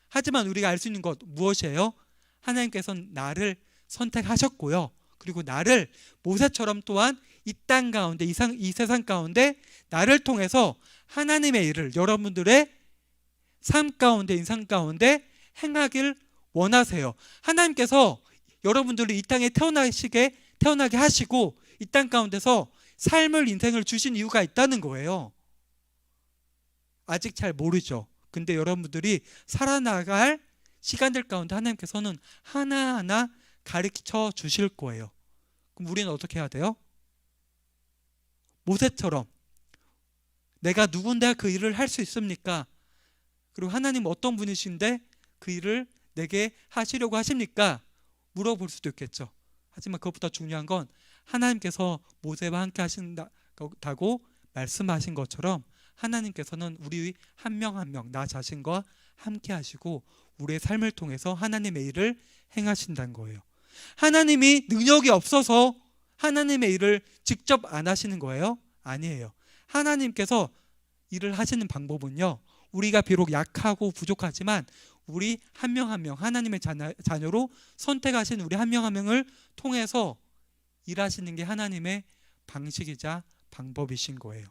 하지만 우리가 알 수 있는 것 무엇이에요? 하나님께서는 나를 선택하셨고요. 그리고 나를 모세처럼 또한 이 땅 가운데, 이 세상 가운데 나를 통해서 하나님의 일을 여러분들의 삶 가운데, 인생 가운데 행하길 원하세요. 하나님께서 여러분들을 이 땅에 태어나게 하시고 이 땅 가운데서 삶을, 인생을 주신 이유가 있다는 거예요. 아직 잘 모르죠. 근데 여러분들이 살아나갈 시간들 가운데 하나님께서는 하나하나 가르쳐 주실 거예요. 그럼 우리는 어떻게 해야 돼요? 모세처럼 내가 누군데 그 일을 할 수 있습니까? 그리고 하나님 어떤 분이신데 그 일을 내게 하시려고 하십니까? 물어볼 수도 있겠죠. 하지만 그것보다 중요한 건 하나님께서 모세와 함께 하신다고 말씀하신 것처럼 하나님께서는 우리 한 명 한 명, 나 자신과 함께 하시고 우리의 삶을 통해서 하나님의 일을 행하신다는 거예요. 하나님이 능력이 없어서 하나님의 일을 직접 안 하시는 거예요? 아니에요. 하나님께서 일을 하시는 방법은요, 우리가 비록 약하고 부족하지만 우리 한 명 한 명 하나님의 자녀로 선택하신 우리 한 명 한 명을 통해서 일하시는 게 하나님의 방식이자 방법이신 거예요.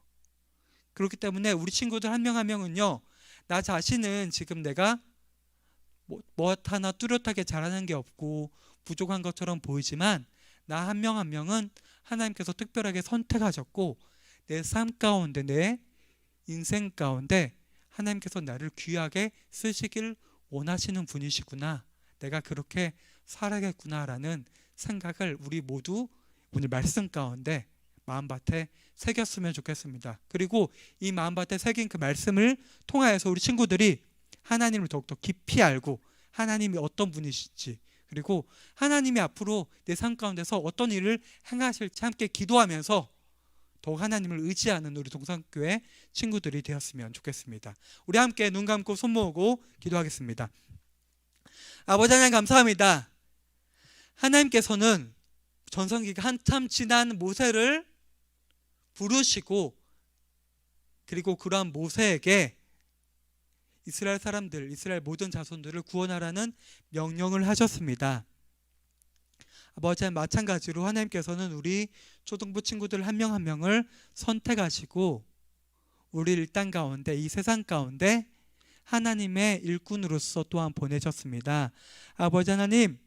그렇기 때문에 우리 친구들 한 명 한 명은요, 나 자신은 지금 내가 뭐 하나 뚜렷하게 잘하는 게 없고 부족한 것처럼 보이지만 나 한 명 한 명은 하나님께서 특별하게 선택하셨고 내 삶 가운데, 내 인생 가운데 하나님께서 나를 귀하게 쓰시길 원하시는 분이시구나, 내가 그렇게 살아야겠구나라는 생각을 우리 모두 오늘 말씀 가운데 마음밭에 새겼으면 좋겠습니다. 그리고 이 마음밭에 새긴 그 말씀을 통하여서 우리 친구들이 하나님을 더욱더 깊이 알고 하나님이 어떤 분이실지, 그리고 하나님이 앞으로 내 삶 가운데서 어떤 일을 행하실지 함께 기도하면서 더욱 하나님을 의지하는 우리 동산교회 친구들이 되었으면 좋겠습니다. 우리 함께 눈 감고 손 모으고 기도하겠습니다. 아버지 하나님 감사합니다. 하나님께서는 전성기가 한참 지난 모세를 부르시고 그리고 그러한 모세에게 이스라엘 사람들, 이스라엘 모든 자손들을 구원하라는 명령을 하셨습니다. 아버지, 마찬가지로 하나님께서는 우리 초등부 친구들 한 명 한 명을 선택하시고 우리 일당 가운데, 이 세상 가운데 하나님의 일꾼으로서 또한 보내셨습니다. 아버지 하나님,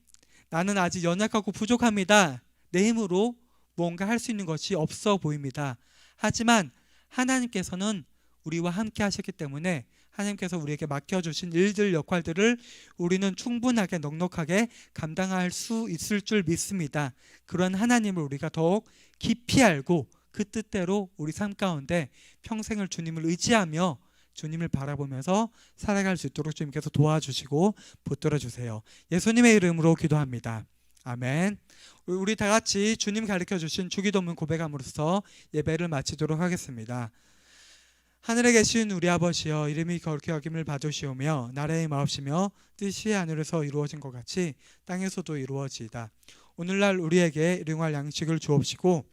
나는 아직 연약하고 부족합니다. 내 힘으로 뭔가 할 수 있는 것이 없어 보입니다. 하지만 하나님께서는 우리와 함께 하셨기 때문에 하나님께서 우리에게 맡겨주신 일들, 역할들을 우리는 충분하게 넉넉하게 감당할 수 있을 줄 믿습니다. 그런 하나님을 우리가 더욱 깊이 알고 그 뜻대로 우리 삶 가운데 평생을 주님을 의지하며 주님을 바라보면서 살아갈 수 있도록 주님께서 도와주시고 붙들어 주세요. 예수님의 이름으로 기도합니다. 아멘. 우리 다 같이 주님 가르쳐 주신 주기도문 고백함으로써 예배를 마치도록 하겠습니다. 하늘에 계신 우리 아버지여, 이름이 거룩히 여김을 받으시오며 나라의 마옵시며 뜻이 하늘에서 이루어진 것 같이 땅에서도 이루어지이다. 오늘날 우리에게 일용할 양식을 주옵시고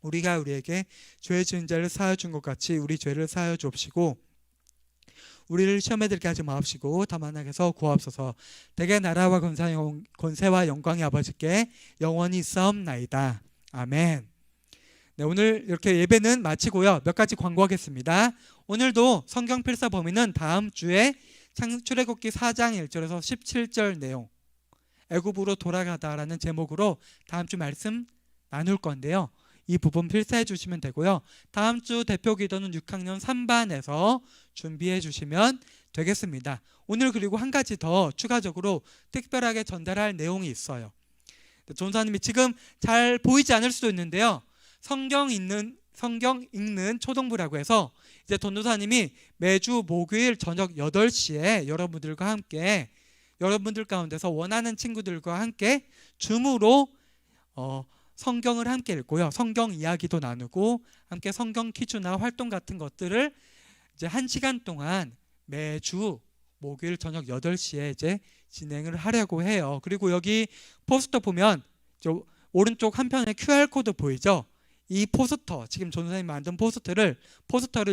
우리가 우리에게 죄 지은 자를 사하여 준 것 같이 우리 죄를 사하여 주옵시고 우리를 시험에 들게 하지 마옵시고 다만 악에서 구하옵소서. 대개 나라와 권세와 영광이 아버지께 영원히 있사옵나이다. 아멘. 네, 오늘 이렇게 예배는 마치고요. 몇 가지 광고하겠습니다. 오늘도 성경 필사 범위는 다음 주에 출애굽기 4장 1절에서 17절 내용, 애굽으로 돌아가다라는 제목으로 다음 주 말씀 나눌 건데요. 이 부분 필사해 주시면 되고요. 다음 주 대표 기도는 6학년 3반에서 준비해 주시면 되겠습니다. 오늘 그리고 한 가지 더 추가적으로 특별하게 전달할 내용이 있어요. 전사님이 지금 잘 보이지 않을 수도 있는데요. 성경 읽는 초등부라고 해서 이제 전도사님이 매주 목요일 저녁 8시에 여러분들과 함께, 여러분들 가운데서 원하는 친구들과 함께 줌으로 성경을 함께 읽고요. 성경 이야기도 나누고 함께 성경 퀴즈나 활동 같은 것들을 이제 1시간 동안 매주 목요일 저녁 8시에 이제 진행을 하려고 해요. 그리고 여기 포스터 보면 저 오른쪽 한편에 QR코드 보이죠? 이 포스터, 지금 전도사님이 만든 포스터를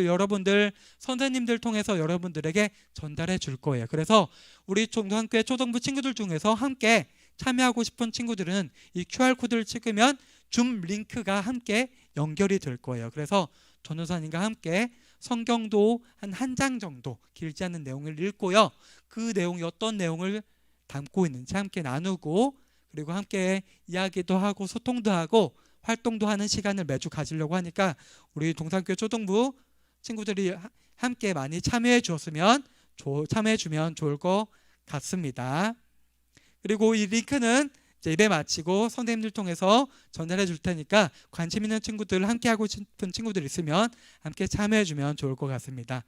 여러분들 선생님들 통해서 여러분들에게 전달해 줄 거예요. 그래서 우리 종교학교의 초등부 친구들 중에서 함께 참여하고 싶은 친구들은 이 QR코드를 찍으면 줌 링크가 함께 연결이 될 거예요. 그래서 전도사님과 함께 성경도 한 장 정도, 길지 않은 내용을 읽고요. 그 내용이 어떤 내용을 담고 있는지 함께 나누고, 그리고 함께 이야기도 하고 소통도 하고 활동도 하는 시간을 매주 가지려고 하니까 우리 동산교회 초등부 친구들이 함께 많이 참여해 주면 좋을 것 같습니다. 그리고 이 링크는 이제 예배 마치고 선생님들 통해서 전달해 줄 테니까 관심 있는 친구들, 함께 하고 싶은 친구들 있으면 함께 참여해 주면 좋을 것 같습니다.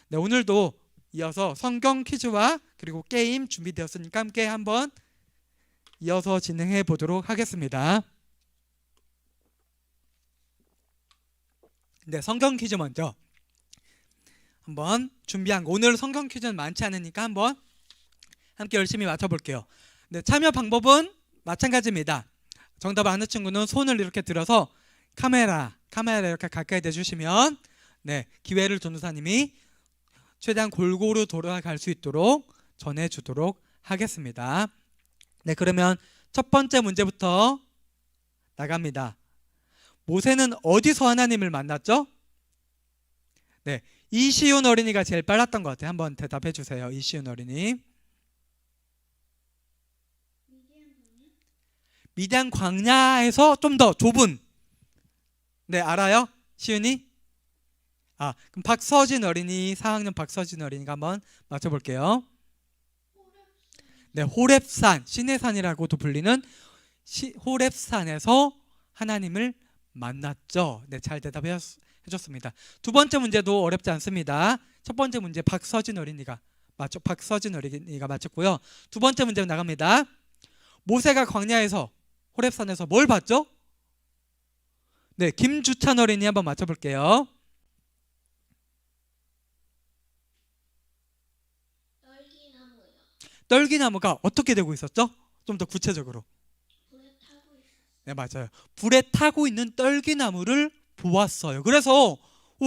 네, 오늘도 이어서 성경 퀴즈와 그리고 게임 준비되었으니까 함께 한번 이어서 진행해 보도록 하겠습니다. 네, 성경 퀴즈 먼저 한번 준비한 거. 오늘 성경 퀴즈는 많지 않으니까 한번 함께 열심히 맞춰볼게요. 네, 참여 방법은 마찬가지입니다. 정답 아는 친구는 손을 이렇게 들어서 카메라 이렇게 가까이 대주시면 네, 기회를 전도사님이 최대한 골고루 돌아갈 수 있도록 전해주도록 하겠습니다. 네, 그러면 첫 번째 문제부터 나갑니다. 모세는 어디서 하나님을 만났죠? 네, 이시훈 어린이가 제일 빨랐던 것 같아요. 한번 대답해 주세요. 이시훈 어린이. 미디안 광야에서 좀 더 좁은. 네, 알아요? 시윤이? 그럼 박서진 어린이, 4학년 박서진 어린이가 한번 맞춰볼게요. 네, 호렙산, 신의 산이라고도 불리는 호렙산에서 하나님을 만났죠. 네, 잘 대답해 줬습니다. 두 번째 문제도 어렵지 않습니다. 첫 번째 문제 박서진 어린이가 맞췄고요. 두 번째 문제 나갑니다. 모세가 광야에서 호렙산에서 뭘 봤죠? 네, 김주찬 어린이 한번 맞춰볼게요. 떨기나무가 어떻게 되고 있었죠? 좀 더 구체적으로. 네, 맞아요. 불에 타고 있는 떨기나무를 보았어요. 그래서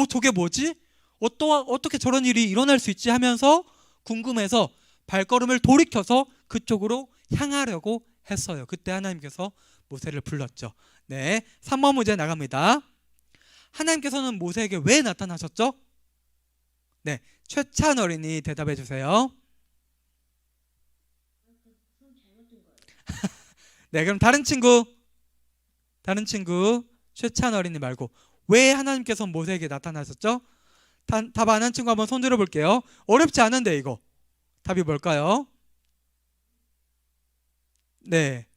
저게 뭐지? 어떻게 저런 일이 일어날 수 있지 하면서 궁금해서 발걸음을 돌이켜서 그쪽으로 향하려고 했어요. 그때 하나님께서 모세를 불렀죠. 네, 3번 문제 나갑니다. 하나님께서는 모세에게 왜 나타나셨죠? 네, 최찬 어린이 대답해 주세요. 네, 그럼 다른 친구 최찬 어린이 말고 왜 하나님께서 모세에게 나타나셨죠? 답 아는 친구 한번 손 들어볼게요. 어렵지 않은데 이거 답이 뭘까요? 네,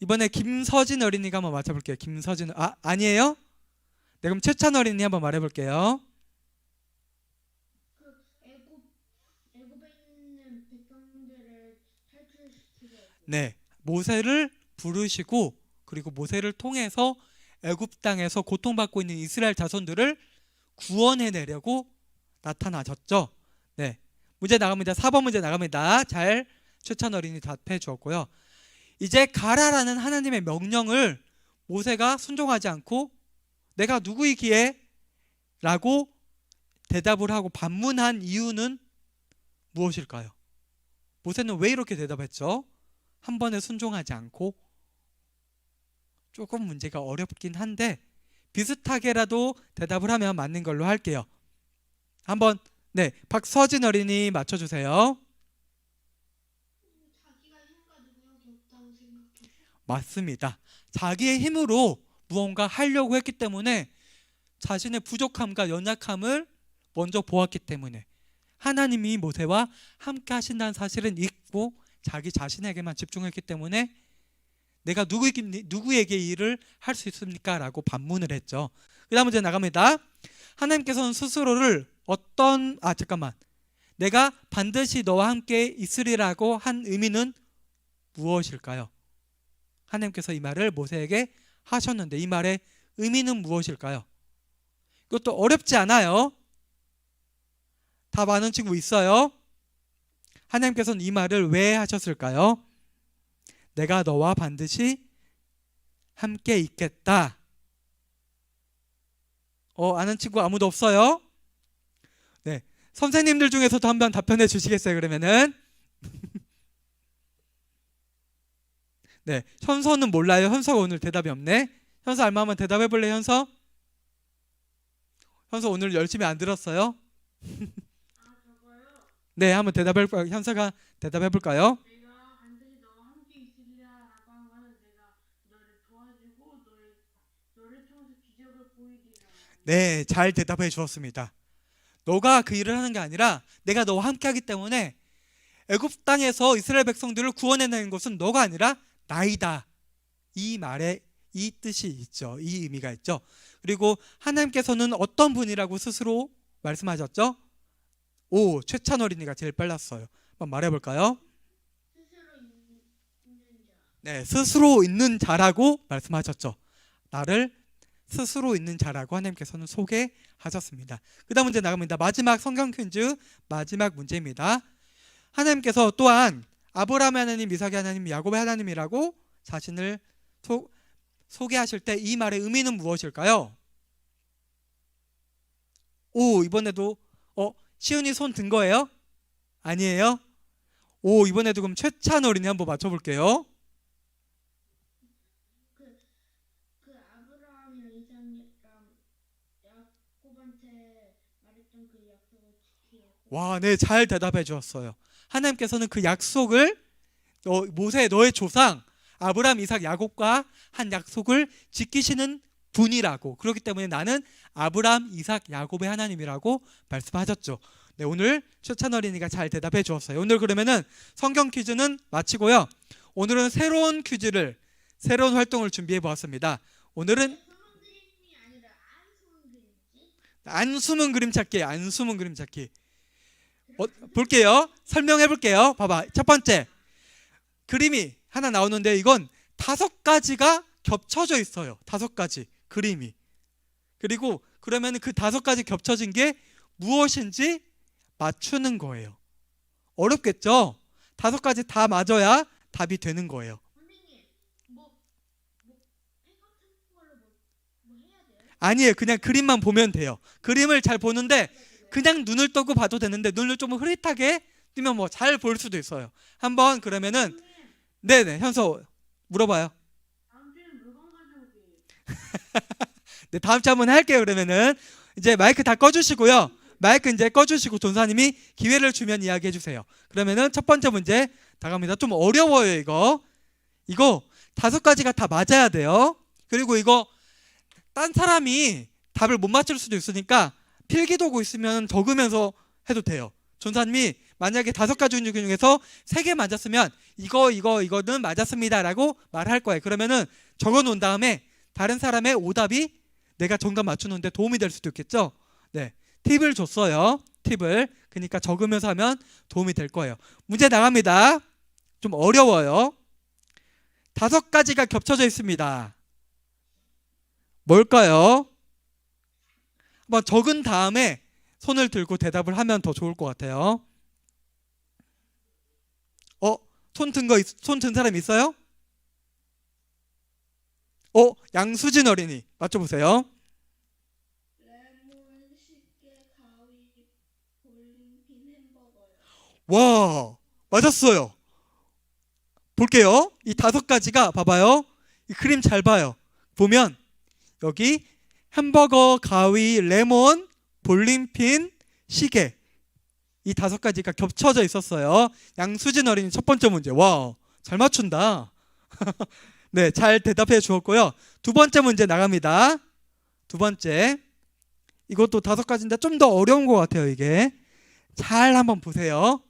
이번에 김서진 어린이가 한번 맞춰볼게요. 김서진 아니에요? 네, 그럼 최찬 어린이 한번 말해볼게요. 애굽에 있는 백성들을 탈출시키려. 네, 모세를 부르시고 그리고 모세를 통해서 애굽 땅에서 고통받고 있는 이스라엘 자손들을 구원해내려고 나타나셨죠. 네, 문제 나갑니다. 4번 문제 나갑니다. 잘 최찬 어린이 답해 주었고요. 이제 가라라는 하나님의 명령을 모세가 순종하지 않고 내가 누구이기에? 라고 대답을 하고 반문한 이유는 무엇일까요? 모세는 왜 이렇게 대답했죠? 한 번에 순종하지 않고. 조금 문제가 어렵긴 한데 비슷하게라도 대답을 하면 맞는 걸로 할게요. 한번 네, 박서진 어린이 맞춰주세요. 자기가 힘과 능력이 없다고 생각해서. 맞습니다. 자기의 힘으로 무언가 하려고 했기 때문에 자신의 부족함과 연약함을 먼저 보았기 때문에 하나님이 모세와 함께 하신다는 사실은 잊고 자기 자신에게만 집중했기 때문에 내가 누구에게 일을 할 수 있습니까? 라고 반문을 했죠. 그 다음 문제 나갑니다. 하나님께서는 스스로를 내가 반드시 너와 함께 있으리라고 한 의미는 무엇일까요? 하나님께서 이 말을 모세에게 하셨는데 이 말의 의미는 무엇일까요? 이것도 어렵지 않아요. 답 아는 친구 있어요? 하나님께서는 이 말을 왜 하셨을까요? 내가 너와 반드시 함께 있겠다. 아는 친구 아무도 없어요? 네, 선생님들 중에서도 한번 답변해 주시겠어요? 그러면은 네, 현서는 몰라요. 현서가 오늘 대답이 없네. 현서 알마 한번 대답해 볼래? 현서 오늘 열심히 안 들었어요? 저거요? 네, 한번 현서가 대답해 볼까요? 내가 반드시 너와 함께 있으리라라고 한 거는 내가 너를 도와주고 너를 통해서 기적을 보이리라. 네, 잘 대답해 주었습니다. 너가 그 일을 하는 게 아니라 내가 너와 함께 하기 때문에 애굽 땅에서 이스라엘 백성들을 구원해내는 것은 너가 아니라 나이다. 이 말에 이 뜻이 있죠. 이 의미가 있죠. 그리고 하나님께서는 어떤 분이라고 스스로 말씀하셨죠? 최찬 어린이가 제일 빨랐어요. 한번 말해볼까요? 스스로 있는 자. 네, 스스로 있는 자라고 말씀하셨죠. 나를 스스로 있는 자라고 하나님께서는 소개하셨습니다. 그 다음 문제 나갑니다. 마지막 성경 퀴즈 마지막 문제입니다. 하나님께서 또한 아브라함의 하나님, 이삭의 하나님, 야곱의 하나님이라고 자신을 소개하실 때 이 말의 의미는 무엇일까요? 오, 이번에도 시은이 손 든 거예요? 아니에요? 오, 이번에도 그럼 최찬 어린이 한번 맞춰볼게요. 그 아브라함이랑 이삭이랑 야곱한테 말했던 그 약속을 지키라고. 와, 네, 잘 대답해 주었어요. 하나님께서는 그 약속을 모세 너의 조상 아브라함, 이삭, 야곱과 한 약속을 지키시는 분이라고. 그렇기 때문에 나는 아브라함, 이삭, 야곱의 하나님이라고 말씀하셨죠. 네, 오늘 최찬 어린이가 잘 대답해 주었어요. 오늘 그러면은 성경 퀴즈는 마치고요. 오늘은 새로운 퀴즈를 새로운 활동을 준비해 보았습니다. 오늘은 숨은 그림이 아니라 안 숨은 그림이지? 안 숨은 그림 찾기, 안 숨은 그림 찾기. 볼게요. 설명해 볼게요. 봐봐. 첫 번째 그림이 하나 나오는데 이건 5가지가 겹쳐져 있어요. 5가지 그림이. 그리고 그러면 그 5가지 겹쳐진 게 무엇인지 맞추는 거예요. 어렵겠죠? 5가지 다 맞아야 답이 되는 거예요. 선생님, 펜 같은 걸로 뭐 해야 돼요? 아니에요. 그냥 그림만 보면 돼요. 그림을 잘 보는데 그냥 눈을 뜨고 봐도 되는데 눈을 좀 흐릿하게 뜨면 뭐 잘 볼 수도 있어요. 한번 그러면은 선생님, 네네 현서 물어봐요. 다음 주에 물건 가져오기. 네, 다음 주 한번 할게요. 그러면은 이제 마이크 다 꺼주시고요. 마이크 이제 꺼주시고 전사님이 기회를 주면 이야기해 주세요. 그러면은 첫 번째 문제 나갑니다. 좀 어려워요 이거. 이거 5가지가 다 맞아야 돼요. 그리고 이거 딴 사람이 답을 못 맞출 수도 있으니까 필기도구 있으면 적으면서 해도 돼요. 전사님이 만약에 5가지 중에서 3개 맞았으면 이거는 맞았습니다라고 말할 거예요. 그러면은 적어 놓은 다음에 다른 사람의 오답이 내가 정답 맞추는데 도움이 될 수도 있겠죠. 네, 팁을 줬어요. 팁을. 그러니까 적으면서 하면 도움이 될 거예요. 문제 나갑니다. 좀 어려워요. 5가지가 겹쳐져 있습니다. 뭘까요? 한번 적은 다음에 손을 들고 대답을 하면 더 좋을 것 같아요. 손 든 사람 있어요? 양수진 어린이 맞춰보세요. 레몬, 시계, 가위, 볼링핀, 햄버거요. 와, 맞았어요. 볼게요. 이 5가지가 봐봐요. 이 그림 잘 봐요. 보면 여기 햄버거, 가위, 레몬, 볼링핀, 시계 이 5가지가 겹쳐져 있었어요. 양수진 어린이 첫 번째 문제. 와, 잘 맞춘다. 네, 잘 대답해 주었고요. 두 번째 문제 나갑니다. 두 번째. 이것도 5가지인데 좀 더 어려운 것 같아요, 이게. 잘 한번 보세요.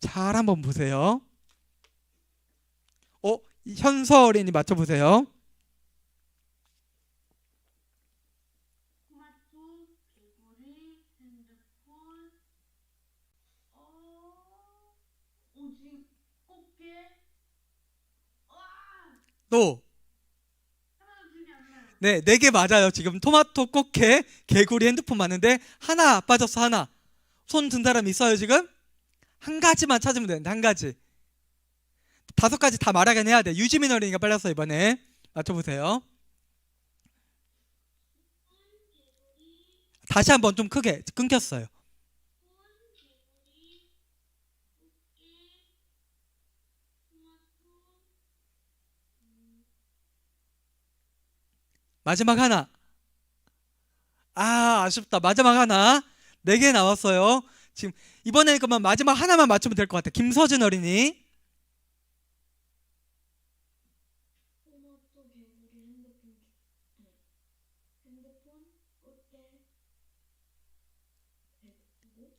잘 한번 보세요. 현서 어린이 맞춰보세요. 토마토, 개구리, 핸드폰, 오징, 꽃게. 와! 또, 하나도 기억이 안 나요. 네, 4개 맞아요. 지금 토마토, 꽃게, 개구리, 핸드폰 맞는데 하나 빠졌어, 하나. 손 든 사람 있어요, 지금? 한 가지만 찾으면 되는데, 한 가지. 5가지 다 말하긴 해야 돼. 유지민 어린이가 빨랐어, 이번에. 맞춰보세요. 다시 한번 좀 크게 끊겼어요. 마지막 하나. 아쉽다. 마지막 하나. 4개 나왔어요. 지금 이번에 그만 마지막 하나만 맞추면 될 것 같아. 김서진 어린이. 토마토, 개구리, 핸드폰, 꽃게, 배구공,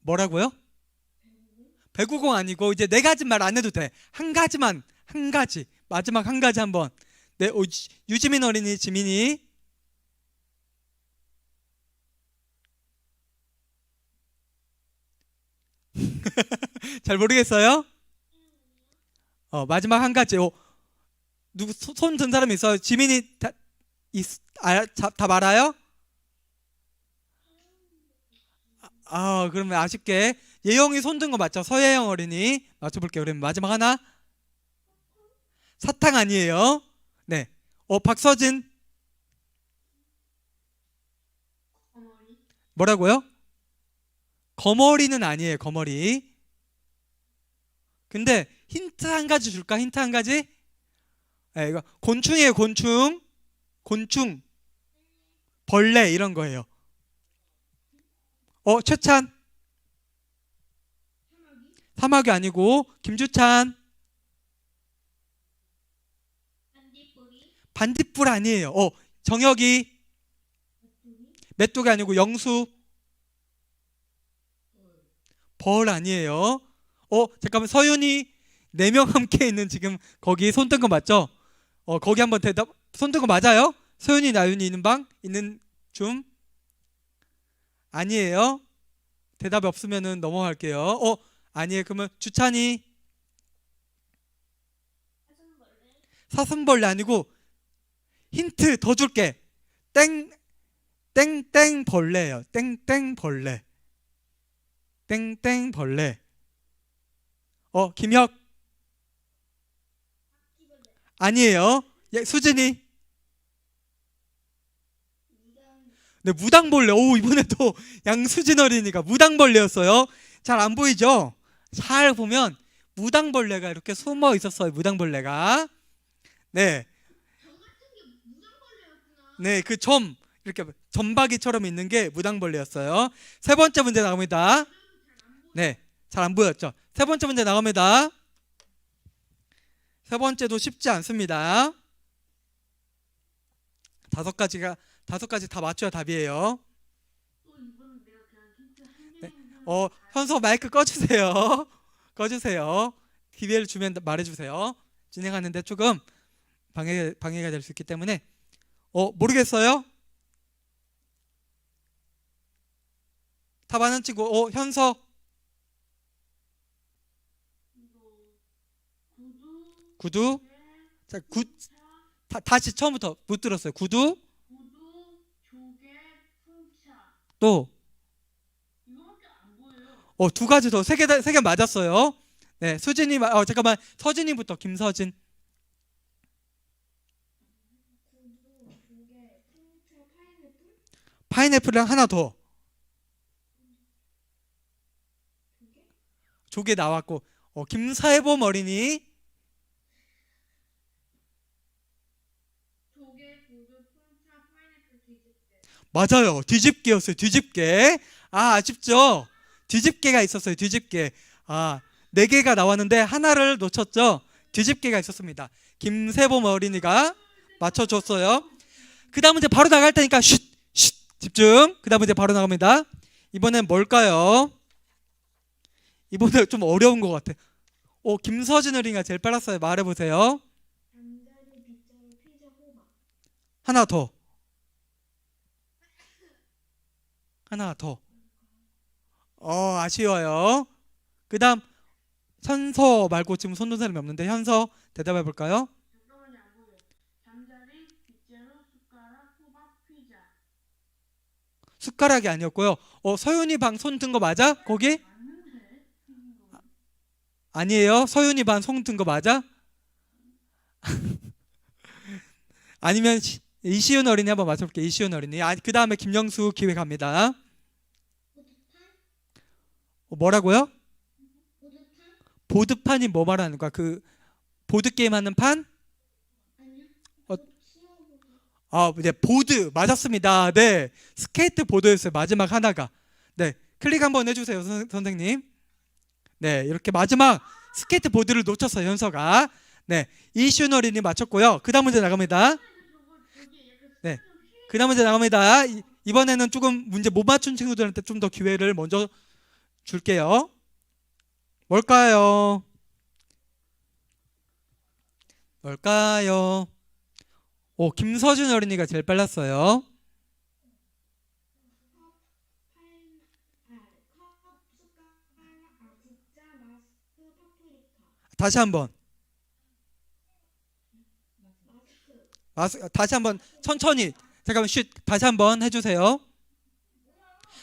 뭐라고요? 배구공 아니고 이제 4가지 말 안 해도 돼. 한 가지만, 한 가지. 마지막 한 가지 한번. 네, 유지민 어린이, 지민이. 잘 모르겠어요? 마지막 한 가지. 누구 손 든 사람 있어요? 지민이 답 알아요? 그러면 아쉽게 예영이 손 든 거 맞죠? 서예영 어린이 맞춰볼게요. 그러면 마지막 하나. 사탕 아니에요? 네. 박서진. 뭐라고요? 거머리는 아니에요. 거머리. 근데 힌트 한 가지 줄까? 힌트 한 가지? 네, 이거 곤충이에요. 곤충. 곤충. 벌레 이런 거예요. 최찬. 사마귀 아니고 김주찬. 반딧불 아니에요. 정혁이. 메뚜기 아니고 영수. 벌 아니에요. 잠깐만 서윤이 4명 함께 있는 지금 거기 손 뜬 거 맞죠? 거기 한번 대답. 손 뜬 거 맞아요? 서윤이 나윤이 있는 방? 있는 줌? 아니에요. 대답이 없으면은 넘어갈게요. 아니에요. 그러면 주찬이. 사슴벌레 아니고 힌트 더 줄게. 땡땡벌레예요. 땡땡벌레. 땡땡벌레. 김혁. 아니에요. 예, 수진이. 네, 무당벌레. 이번에 또 양수진 어린이가 무당벌레였어요. 잘 안 보이죠? 잘 보면 무당벌레가 이렇게 숨어 있었어요. 무당벌레가. 네. 네, 그 점 이렇게 점박이처럼 있는 게 무당벌레였어요. 세 번째 문제 나옵니다. 네, 잘 안 보였죠? 세 번째 문제 나옵니다. 세 번째도 쉽지 않습니다. 5가지 다 맞춰야 답이에요. 네. 현서 마이크 꺼주세요. 꺼주세요. 기회를 주면 말해주세요. 진행하는데 조금 방해가 될 수 있기 때문에. 모르겠어요? 답 아는 친구. 현서. 구두. 자, 다시 처음부터 못 들었어요. 구두. 조개, 풍차. 또. 이거밖에 안 보여요. 2가지 더. 3개 맞았어요. 네, 수진이. 잠깐만. 서진이부터. 김서진. 파인애플이랑 하나 더. 조개 나왔고. 김사해봄 어린이. 조개, 구두, 풍차, 파인애플, 뒤집개. 맞아요. 뒤집개였어요. 뒤집개. 아쉽죠? 뒤집개가 있었어요. 뒤집개. 4개가 나왔는데 하나를 놓쳤죠? 뒤집개가 있었습니다. 김세봄 어린이가 맞춰줬어요. 그 다음 문제 바로 나갈 테니까 쉿 집중. 그 다음 문제 바로 나갑니다. 이번엔 뭘까요? 이번에 좀 어려운 것 같아. 김서진 어린이가 제일 빨랐어요. 말해보세요. 잠자리, 빗자루, 피자, 호박. 하나 더. 하나 더. 아쉬워요. 그 다음 현서 말고 지금 손 든 사람이 없는데 현서 대답해 볼까요? 잠깐만요, 안 보여. 잠자리, 빗자루, 숟가락, 호박, 피자. 숟가락이 아니었고요. 서윤이 방 손 든 거 맞아? 거기? 맞는데? 아니에요. 서윤이 방 손 든 거 맞아? 아니면 이시윤 어린이 한번 맞춰볼게요. 이시윤 어린이. 그 다음에 김영수 기회 갑니다. 뭐라고요? 보드판이 뭐 말하는 거야? 그 보드게임 하는 판? 네, 보드 맞았습니다. 네, 스케이트 보드였어요. 마지막 하나가. 네, 클릭 한번 해주세요, 선생님. 네, 이렇게 마지막 스케이트 보드를 놓쳤어요, 현서가. 네, 이시윤 어린이 맞췄고요. 그 다음 문제 나갑니다. 네, 그 다음 문제 나갑니다. 이번에는 조금 문제 못 맞춘 친구들한테 좀 더 기회를 먼저 줄게요. 뭘까요? 김서준 어린이가 제일 빨랐어요. 다시 한번. 다시 한번 천천히. 잠깐만 다시 한번 해주세요.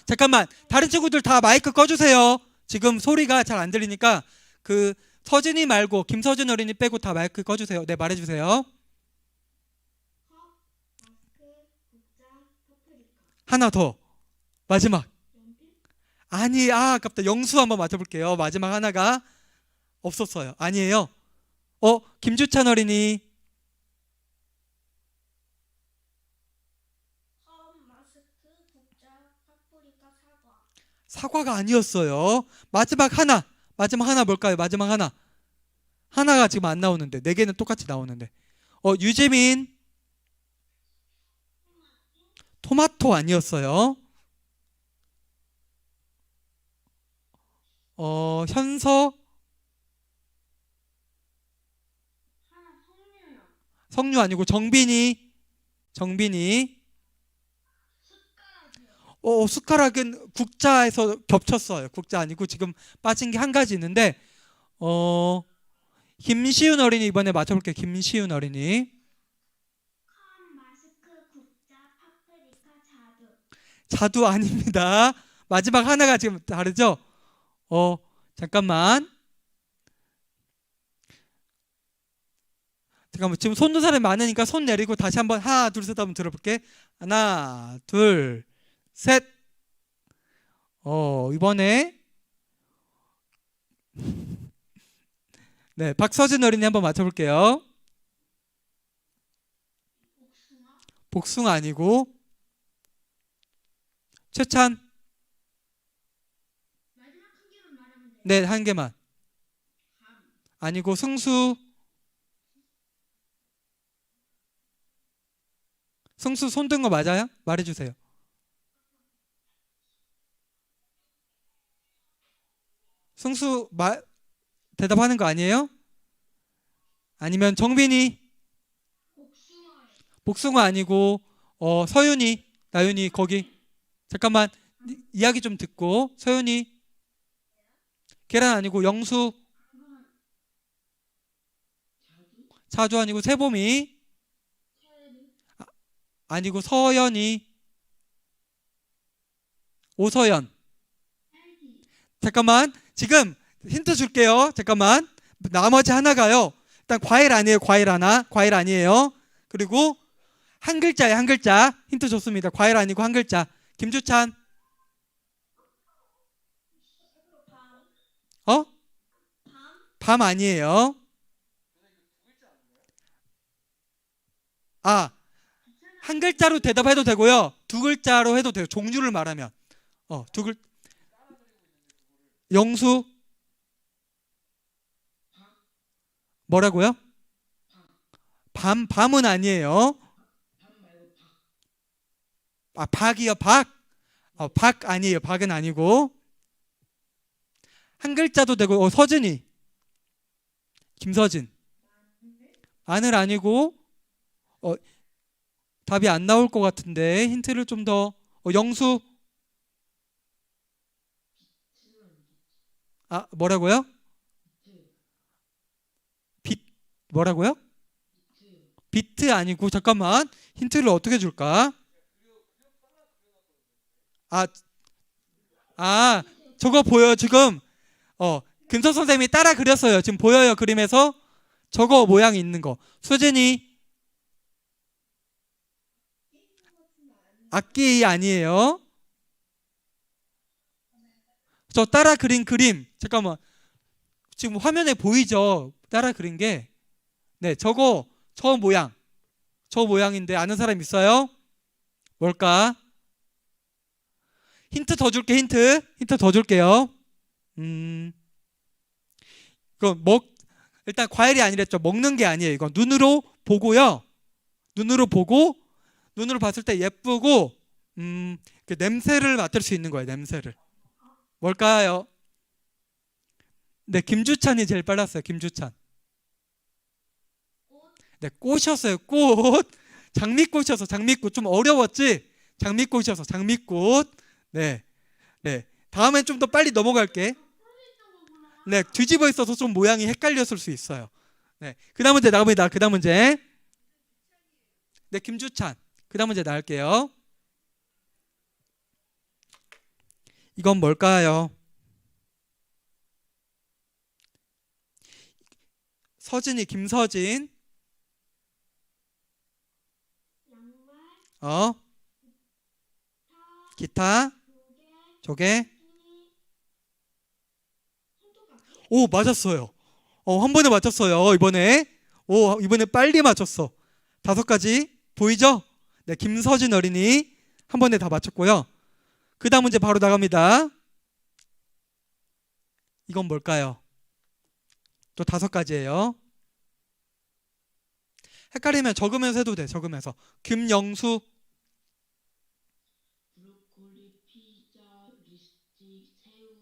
잠깐만 다른 친구들 다 마이크 꺼주세요. 지금 소리가 잘 안 들리니까 그 서진이 말고 김서진 어린이 빼고 다 마이크 꺼주세요. 네, 말해주세요. 하나 더. 마지막. 연필? 아니, 아깝다. 영수 한번 맞춰볼게요. 마지막 하나가 없었어요. 아니에요. 김주찬 어린이. 컵, 마스크, 국자, 파프리카, 사과. 사과가 아니었어요. 마지막 하나 뭘까요? 마지막 하나가 지금 안 나오는데 네 개는 똑같이 나오는데. 유재민. 토마토 아니었어요. 현서. 하나 석류요. 성류 아니고 정빈이. 숟가락이요. 숟가락은 국자에서 겹쳤어요. 국자 아니고 지금 빠진 게 한 가지 있는데 김시윤 어린이 이번에 맞춰볼게요. 김시윤 어린이. 컵, 마스크, 국자, 파프리카, 자두. 자두 아닙니다. 마지막 하나가 지금 다르죠? 잠깐만. 지금 손 든 사람이 많으니까 손 내리고 다시 한번 하나 둘 셋 한번 들어볼게. 하나 둘 셋. 이번에 네, 박서진 어린이 한번 맞춰볼게요. 복숭아. 복숭아 아니고. 최찬. 마지막 한 개만 말하면 돼요. 네, 한 개만. 밤. 아니고. 승수 손 든 거 맞아요? 말해주세요. 승수 대답하는 거 아니에요? 아니면 정빈이. 복숭아요. 복숭아 아니고. 서윤이. 나윤이 거기. 잠깐만 이야기 좀 듣고. 서윤이. 계란 아니고. 영수. 자두. 자주 아니고. 세봄이. 서예리. 아니고. 서연이. 오서연. 딸기. 잠깐만 지금 힌트 줄게요. 잠깐만 나머지 하나가요. 일단 과일 아니에요. 과일 아니에요. 그리고 한 글자예요. 한 글자. 힌트 줬습니다. 과일 아니고 한 글자. 김주찬. 밤. 밤 아니에요. 한 글자로 대답해도 되고요. 두 글자로 해도 돼요. 종류를 말하면. 영수. 뭐라고요? 밤은 아니에요. 박이요. 박 아니에요. 박은 아니고. 한 글자도 되고. 서진이. 김서진. 마늘 아니고. 답이 안 나올 것 같은데 힌트를 좀 더. 영수. 뭐라고요? 뭐라고요? 비트 아니고. 잠깐만 힌트를 어떻게 줄까? 저거 보여요 지금. 금서 선생님이 따라 그렸어요. 지금 보여요 그림에서. 저거 모양이 있는 거. 수진이. 악기 아니에요. 저 따라 그린 그림. 잠깐만 지금 화면에 보이죠? 따라 그린 게. 네, 저 모양인데 아는 사람 있어요? 뭘까? 힌트 더 줄게. 힌트 더 줄게요. 일단 과일이 아니랬죠. 먹는 게 아니에요. 이건 눈으로 보고요. 눈으로 봤을 때 예쁘고 그 냄새를 맡을 수 있는 거예요. 냄새를. 뭘까요? 네, 김주찬이 제일 빨랐어요. 김주찬. 네, 꽃이었어요. 꽃. 장미꽃이어서. 장미꽃 좀 어려웠지? 장미꽃이어서. 장미꽃. 네. 다음엔 좀 더 빨리 넘어갈게. 네, 뒤집어 있어서 좀 모양이 헷갈렸을 수 있어요. 네, 그다음 문제 나갑니다. 그다음 문제. 네, 김주찬. 그다음 문제 나갈게요. 이건 뭘까요? 서진이. 김서진. 양말. 기타. 저게 손톱깎이? 오 맞았어요. 한 번에 맞췄어요. 이번에 빨리 맞췄어. 5가지 보이죠? 네, 김서진 어린이 한 번에 다 맞췄고요. 그 다음 문제 바로 나갑니다. 이건 뭘까요? 또 5가지예요. 헷갈리면 적으면서 해도 돼. 적으면서. 김영수. 브로콜리, 피자, 리스틱, 새우,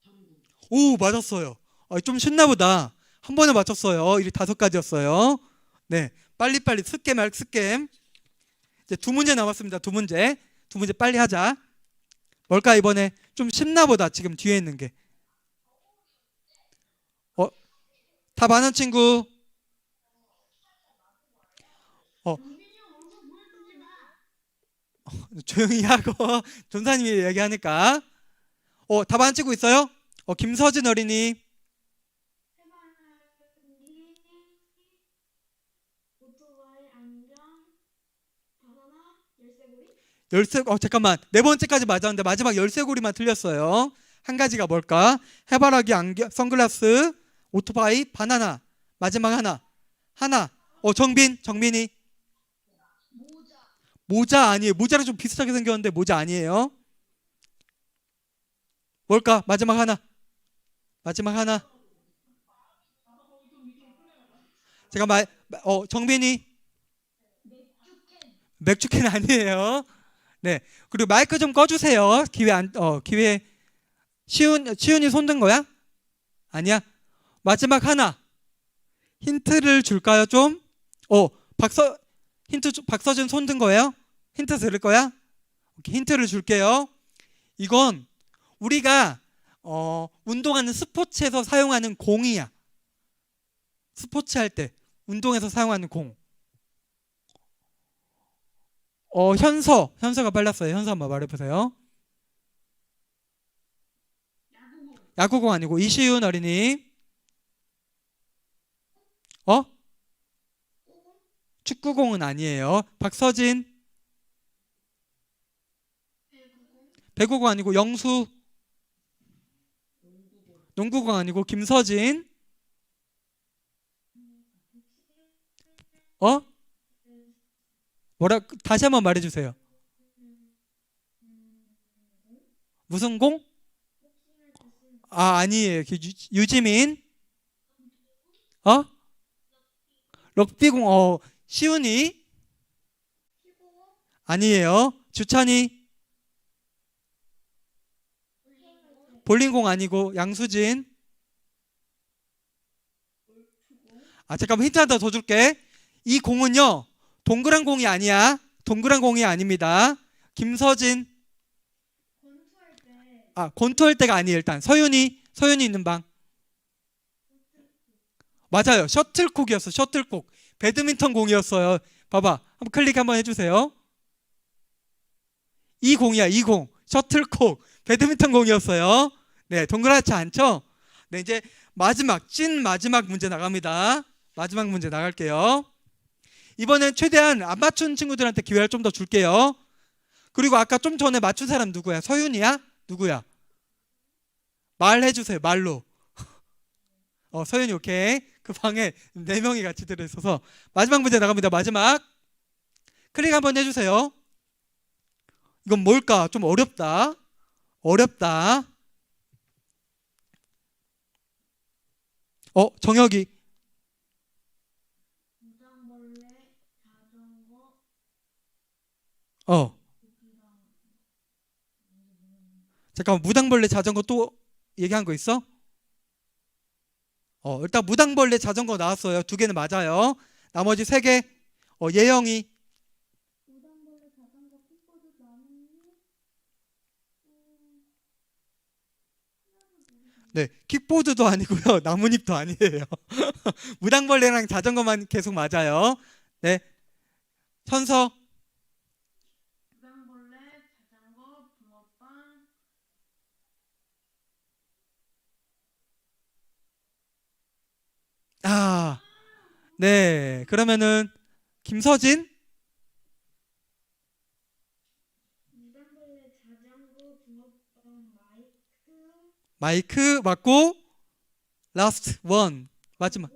전구. 오 맞았어요. 좀 쉽나 보다. 한 번에 맞췄어요. 이게 5가지였어요. 네, 빨리빨리 스캠. 이제 2문제 남았습니다. 2문제. 2문제 빨리 하자. 뭘까 이번에? 좀 쉽나 보다. 지금 뒤에 있는 게. 답 아는 친구. 어, 영빈이 형 얼굴 보여주지 마. 조용히 하고 전사님이 얘기하니까. 답 안 치고 있어요? 김서진 어린이. 해바라기, 오토바이, 안경, 바나나, 열쇠고리? 잠깐만. 4번째까지 맞았는데 마지막 열쇠고리만 틀렸어요. 한 가지가 뭘까? 해바라기, 안경, 선글라스, 오토바이, 바나나. 마지막 하나. 정민이. 모자. 모자 아니에요. 모자랑 좀 비슷하게 생겼는데 모자 아니에요. 뭘까? 마지막 하나. 잠깐만. 정민이. 맥주캔. 맥주캔 아니에요. 네. 그리고 마이크 좀 꺼주세요. 기회. 시윤이 손 든 거야? 아니야. 마지막 하나. 힌트를 줄까요, 좀? 박서준 손 든 거예요? 힌트 들을 거야? 오케이, 힌트를 줄게요. 이건 우리가 운동하는 스포츠에서 사용하는 공이야. 스포츠 할 때 운동에서 사용하는 공. 현서가 빨랐어요. 현서 한번 말해보세요. 야구공. 야구공 아니고 이시윤 어린이. 축구공은 아니에요. 박서진. 배구공. 배구공 아니고 영수. 농구공 아니고 김서진. 다시 한번 말해주세요. 무슨 공? 아니에요. 유지민. 럭비공. 시훈이. 아니에요. 주찬이. 볼링공 아니고 양수진. 잠깐만 힌트 하나 더 줄게. 이 공은요 동그란 공이 아니야. 동그란 공이 아닙니다. 김서진. 권투할 때. 권투할 때가 아니에요. 일단 서윤이 있는 방. 맞아요. 셔틀콕이었어. 셔틀콕. 배드민턴 공이었어요. 봐봐. 한번 클릭 한번 해주세요. 이 공이야. 이 공. 셔틀콕. 배드민턴 공이었어요. 네, 동그랗지 않죠? 네, 이제 찐 마지막 문제 나갑니다. 마지막 문제 나갈게요. 이번엔 최대한 안 맞춘 친구들한테 기회를 좀 더 줄게요. 그리고 아까 좀 전에 맞춘 사람 누구야? 서윤이야? 누구야? 말해주세요. 말로. 서윤이 오케이. 그 방에 4명이 같이 들어있어서 마지막 문제 나갑니다. 마지막. 클릭 한번 해주세요. 이건 뭘까? 좀 어렵다. 정혁이. 무당벌레, 자전거, 잠깐만, 무당벌레 자전거 또 얘기한 거 있어? 일단 무당벌레 자전거 나왔어요. 2개는 맞아요. 나머지 3개. 예영이. 무당벌레, 자전거, 킥보드, 나뭇잎. 네, 킥보드도 아니고요. 나뭇잎도 아니에요. 무당벌레랑 자전거만 계속 맞아요. 네, 현서. 무당벌레, 자전거, 붕어빵. 네. 그러면은 김서진. 무당벌레, 자전거, 마이크 맞고 last one 마지막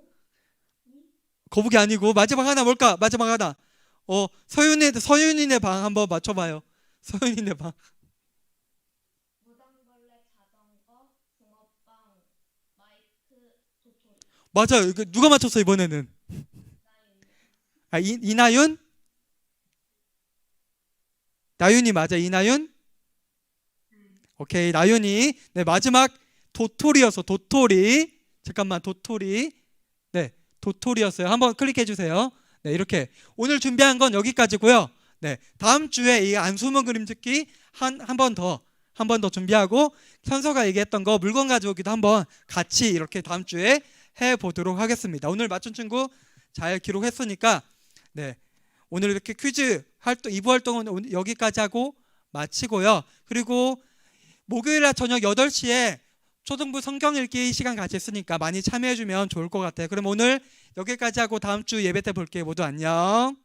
거북이 아니고 마지막 하나 뭘까? 마지막 하나. 서윤이네 방 한번 맞춰봐요. 서윤이네 방. 무당벌레, 자전거, 붕어빵, 마이크, 도토리. 맞아요. 이거 누가 맞췄어 이번에는? 이나윤? 나윤이 맞아. 이나윤? 오케이 나윤이. 네 마지막 도토리였어. 도토리. 잠깐만 도토리. 네 도토리였어요. 한번 클릭해 주세요. 네 이렇게 오늘 준비한 건 여기까지고요. 네 다음 주에 이 안수문 그림 듣기 한 번 더 준비하고 현서가 얘기했던 거 물건 가져오기도 한번 같이 이렇게 다음 주에 해 보도록 하겠습니다. 오늘 맞춘 친구 잘 기록했으니까 네 오늘 이렇게 퀴즈 활동 2부 활동은 오늘 여기까지 하고 마치고요. 그리고 목요일날 저녁 8시에 초등부 성경 읽기 시간 같이 있으니까 많이 참여해 주면 좋을 것 같아요. 그럼 오늘 여기까지 하고 다음 주 예배 때 볼게요. 모두 안녕.